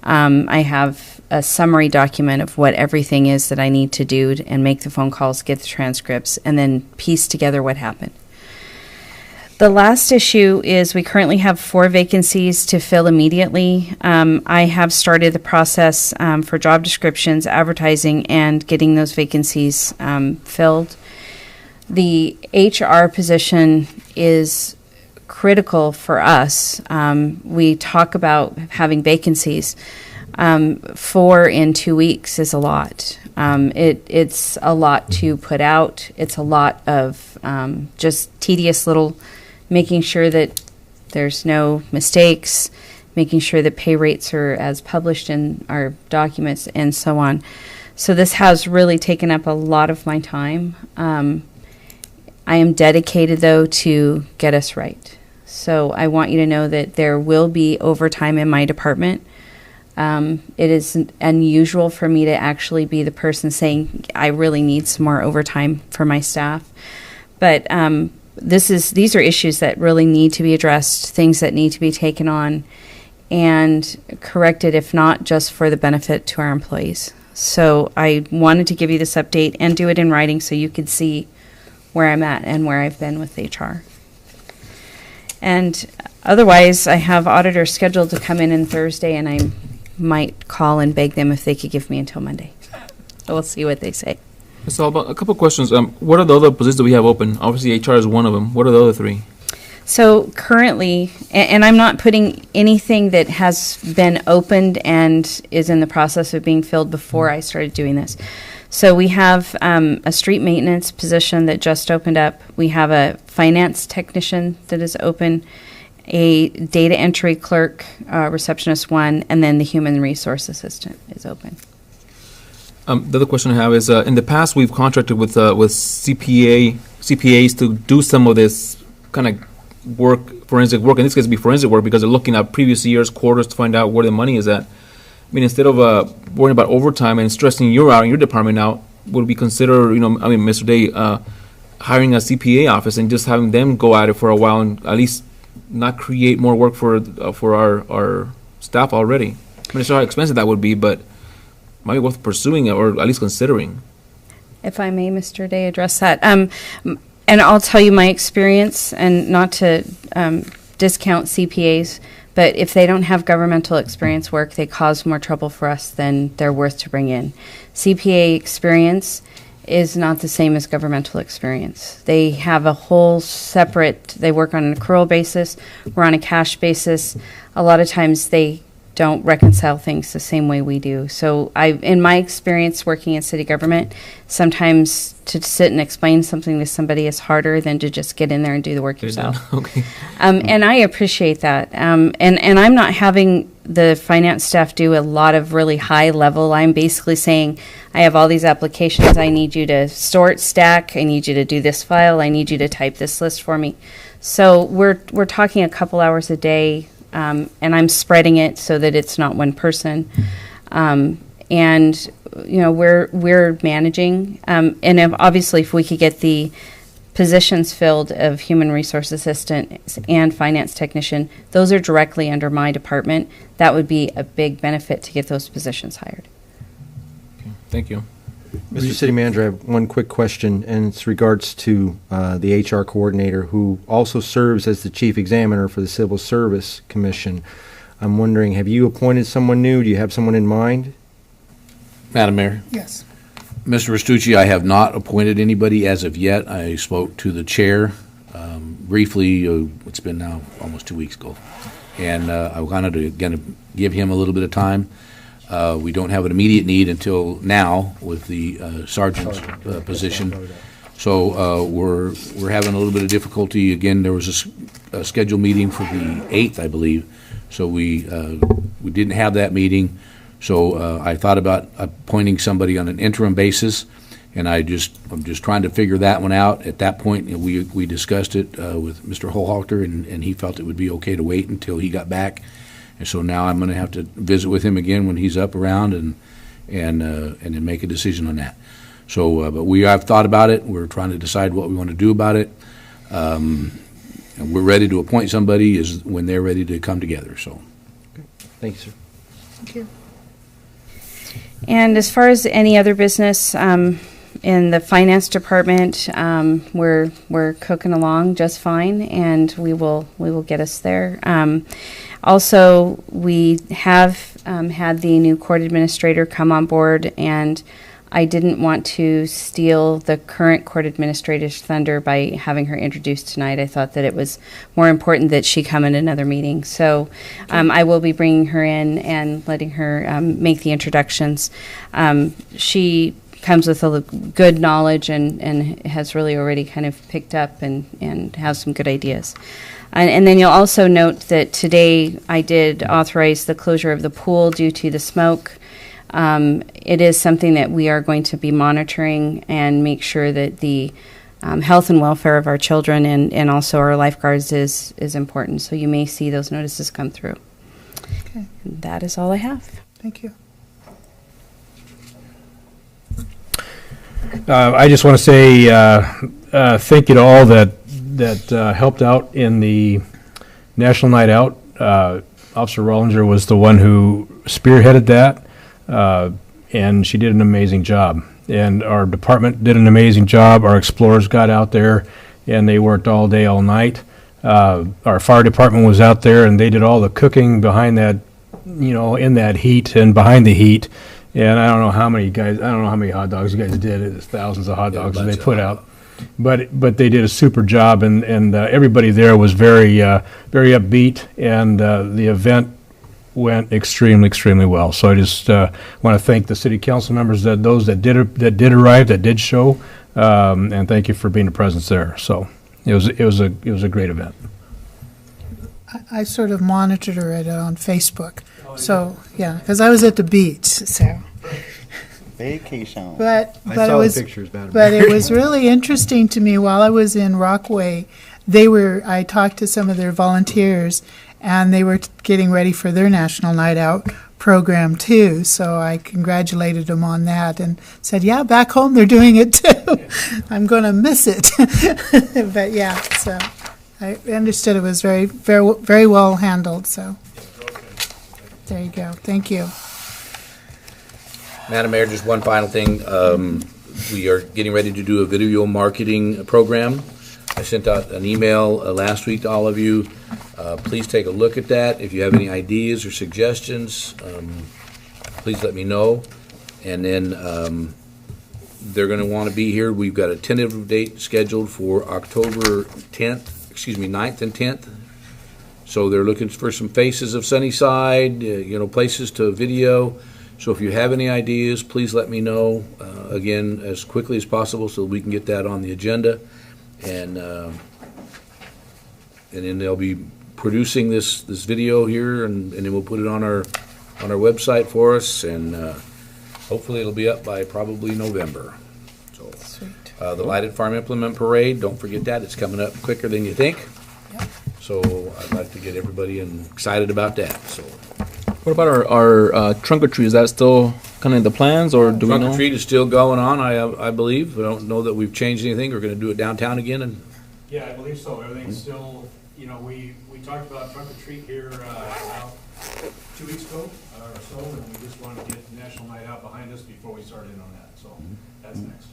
I have a summary document of what everything is that I need to do and make the phone calls, get the transcripts, and then piece together what happened. The last issue is we currently have 4 vacancies to fill immediately. I have started the process for job descriptions, advertising, and getting those vacancies filled. The HR position is critical for us. We talk about having vacancies. 4 in 2 weeks is a lot. It's a lot to put out. It's a lot of just tedious little making sure that there's no mistakes, making sure that pay rates are as published in our documents, and so on. So this has really taken up a lot of my time. I am dedicated, though, to get us right. So I want you to know that there will be overtime in my department. It is unusual for me to actually be the person saying, I really need some more overtime for my staff. But these are issues that really need to be addressed, things that need to be taken on and corrected, if not just for the benefit to our employees. So I wanted to give you this update and do it in writing so you could see where I'm at and where I've been with HR. And otherwise, I have auditors scheduled to come in on Thursday, and I might call and beg them if they could give me until Monday. We'll see what they say. So about a couple of questions. What are the other positions that we have open? Obviously, HR is one of them. What are the other 3? So currently, and I'm not putting anything that has been opened and is in the process of being filled before I started doing this. So we have a street maintenance position that just opened up. We have a finance technician that is open, a data entry clerk, receptionist 1, and then the human resource assistant is open. The other question I have is, in the past, we've contracted with CPAs to do some of this kind of work, forensic work. In this case, it'd be forensic work because they're looking at previous years' quarters to find out where the money is at. I mean, instead of worrying about overtime and stressing you out and your department out, would we consider, Mr. Day, hiring a CPA office and just having them go at it for a while and at least not create more work for our staff already? I mean, it's not how expensive that would be, but might be worth pursuing it or at least considering. If I may, Mr. Day, address that. And I'll tell you my experience, and not to discount CPAs, but if they don't have governmental experience work, they cause more trouble for us than they're worth to bring in. CPA experience is not the same as governmental experience. They have a whole separate, they work on an accrual basis, we're on a cash basis. A lot of times they don't reconcile things the same way we do. So in my experience working in city government, sometimes to sit and explain something to somebody is harder than to just get in there and do the work yourself. Okay. And I appreciate that. And I'm not having the finance staff do a lot of really high level. I'm basically saying, I have all these applications. I need you to sort, stack. I need you to do this file. I need you to type this list for me. So we're talking a couple hours a day. And I'm spreading it so that it's not one person. And we're managing. And obviously, if we could get the positions filled of human resource assistant and finance technician, those are directly under my department. That would be a big benefit to get those positions hired. Okay. Thank you. Mr. City Manager, I have one quick question, and it's regards to the HR coordinator who also serves as the chief examiner for the Civil Service Commission. I'm wondering, have you appointed someone new? Do you have someone in mind? Madam Mayor? Yes. Mr. Restucci, I have not appointed anybody as of yet. I spoke to the chair briefly. It's been now almost 2 weeks ago. And I wanted to, again, give him a little bit of time. We don't have an immediate need until now with the sergeant's position. So we're having a little bit of difficulty. Again, there was a scheduled meeting for the 8th, I believe. So we didn't have that meeting. So I thought about appointing somebody on an interim basis And I'm just trying to figure that one out. At that point, we discussed it with Mr. Holhalter, and he felt it would be okay to wait until he got back. And so now I'm going to have to visit with him again when he's up around and then make a decision on that. So, but we have thought about it. We're trying to decide what we want to do about it. And we're ready to appoint somebody is when they're ready to come together. So, Thank you, sir. Thank you. And as far as any other business, in the finance department, we're cooking along just fine, and we will get us there. Also, we have had the new court administrator come on board, and I didn't want to steal the current court administrator's thunder by having her introduced tonight. I thought that it was more important that she come in another meeting. So I will be bringing her in and letting her make the introductions. She comes with a good knowledge and has really already kind of picked up and has some good ideas. And then you'll also note that today I did authorize the closure of the pool due to the smoke. It is something that we are going to be monitoring and make sure that the health and welfare of our children and also our lifeguards is important. So you may see those notices come through. Okay. And that is all I have. Thank you. I just want to say thank you to all that helped out in the National Night Out. Officer Rollinger was the one who spearheaded that. And she did an amazing job. And our department did an amazing job. Our explorers got out there, and they worked all day, all night. Our fire department was out there, and they did all the cooking behind that, in that heat and behind the heat. And I don't know how many hot dogs you guys did. It's thousands of hot dogs that they put out. But they did a super job, and everybody there was very upbeat, and the event went extremely well. So I just want to thank the city council members, those that did arrive, that did show, and thank you for being a presence there. So it was a great event. I sort of monitored it on Facebook. So yeah, because I was at the beach. So vacation. But I it saw was the pictures, but it was really interesting to me while I was in Rockaway. I talked to some of their volunteers, and they were getting ready for their National Night Out program too. So I congratulated them on that and said, yeah, back home they're doing it too. I'm going to miss it. But yeah, so I understood it was very well handled. So there you go. Thank you. Madam Mayor, just one final thing. We are getting ready to do a video marketing program. I sent out an email last week to all of you. Please take a look at that. If you have any ideas or suggestions, please let me know. And then they're going to want to be here. We've got a tentative date scheduled for October 9th and 10th. So they're looking for some faces of Sunnyside, places to video. So if you have any ideas, please let me know, again, as quickly as possible so we can get that on the agenda. And then they'll be producing this video here, and then we'll put it on our website for us, and hopefully it'll be up by probably November. So Sweet. The Lighted Farm Implement Parade, don't forget that. It's coming up quicker than you think. Yep. So I'd like to get everybody excited about that. So. What about our trunk or treat? Is that still kind of in the plans, or do we know? Trunk or treat is still going on, I believe. I don't know that we've changed anything. We're going to do it downtown again. Yeah, I believe so. Everything's still, we talked about trunk or treat here about 2 weeks ago or so, and we just wanted to get National Night Out behind us before we started on that. So that's next.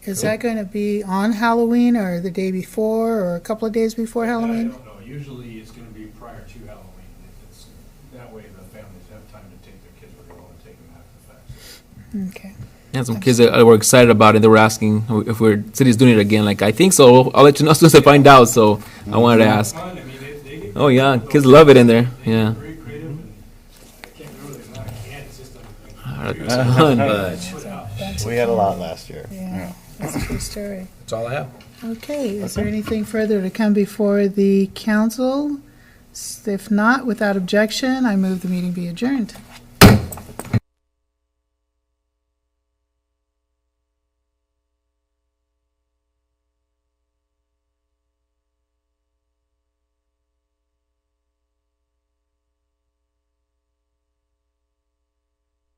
Is that going to be on Halloween or the day before or a couple of days before Halloween? I don't know. Usually it's going to be prior to Halloween. It's that way the families have time to take their kids where they want to take them after the fact. Okay. Yeah, some kids that were excited about it. They were asking if city's doing it again. Like, I think so. I'll let you know as soon as I find out. So I wanted to ask. Oh yeah, kids love it in there. Yeah. Very creative, and I can't remember the amount of cans. It's just We had a lot last year. Yeah, that's a true story. That's all I have. Okay, is there anything further to come before the council? If not, without objection, I move the meeting be adjourned.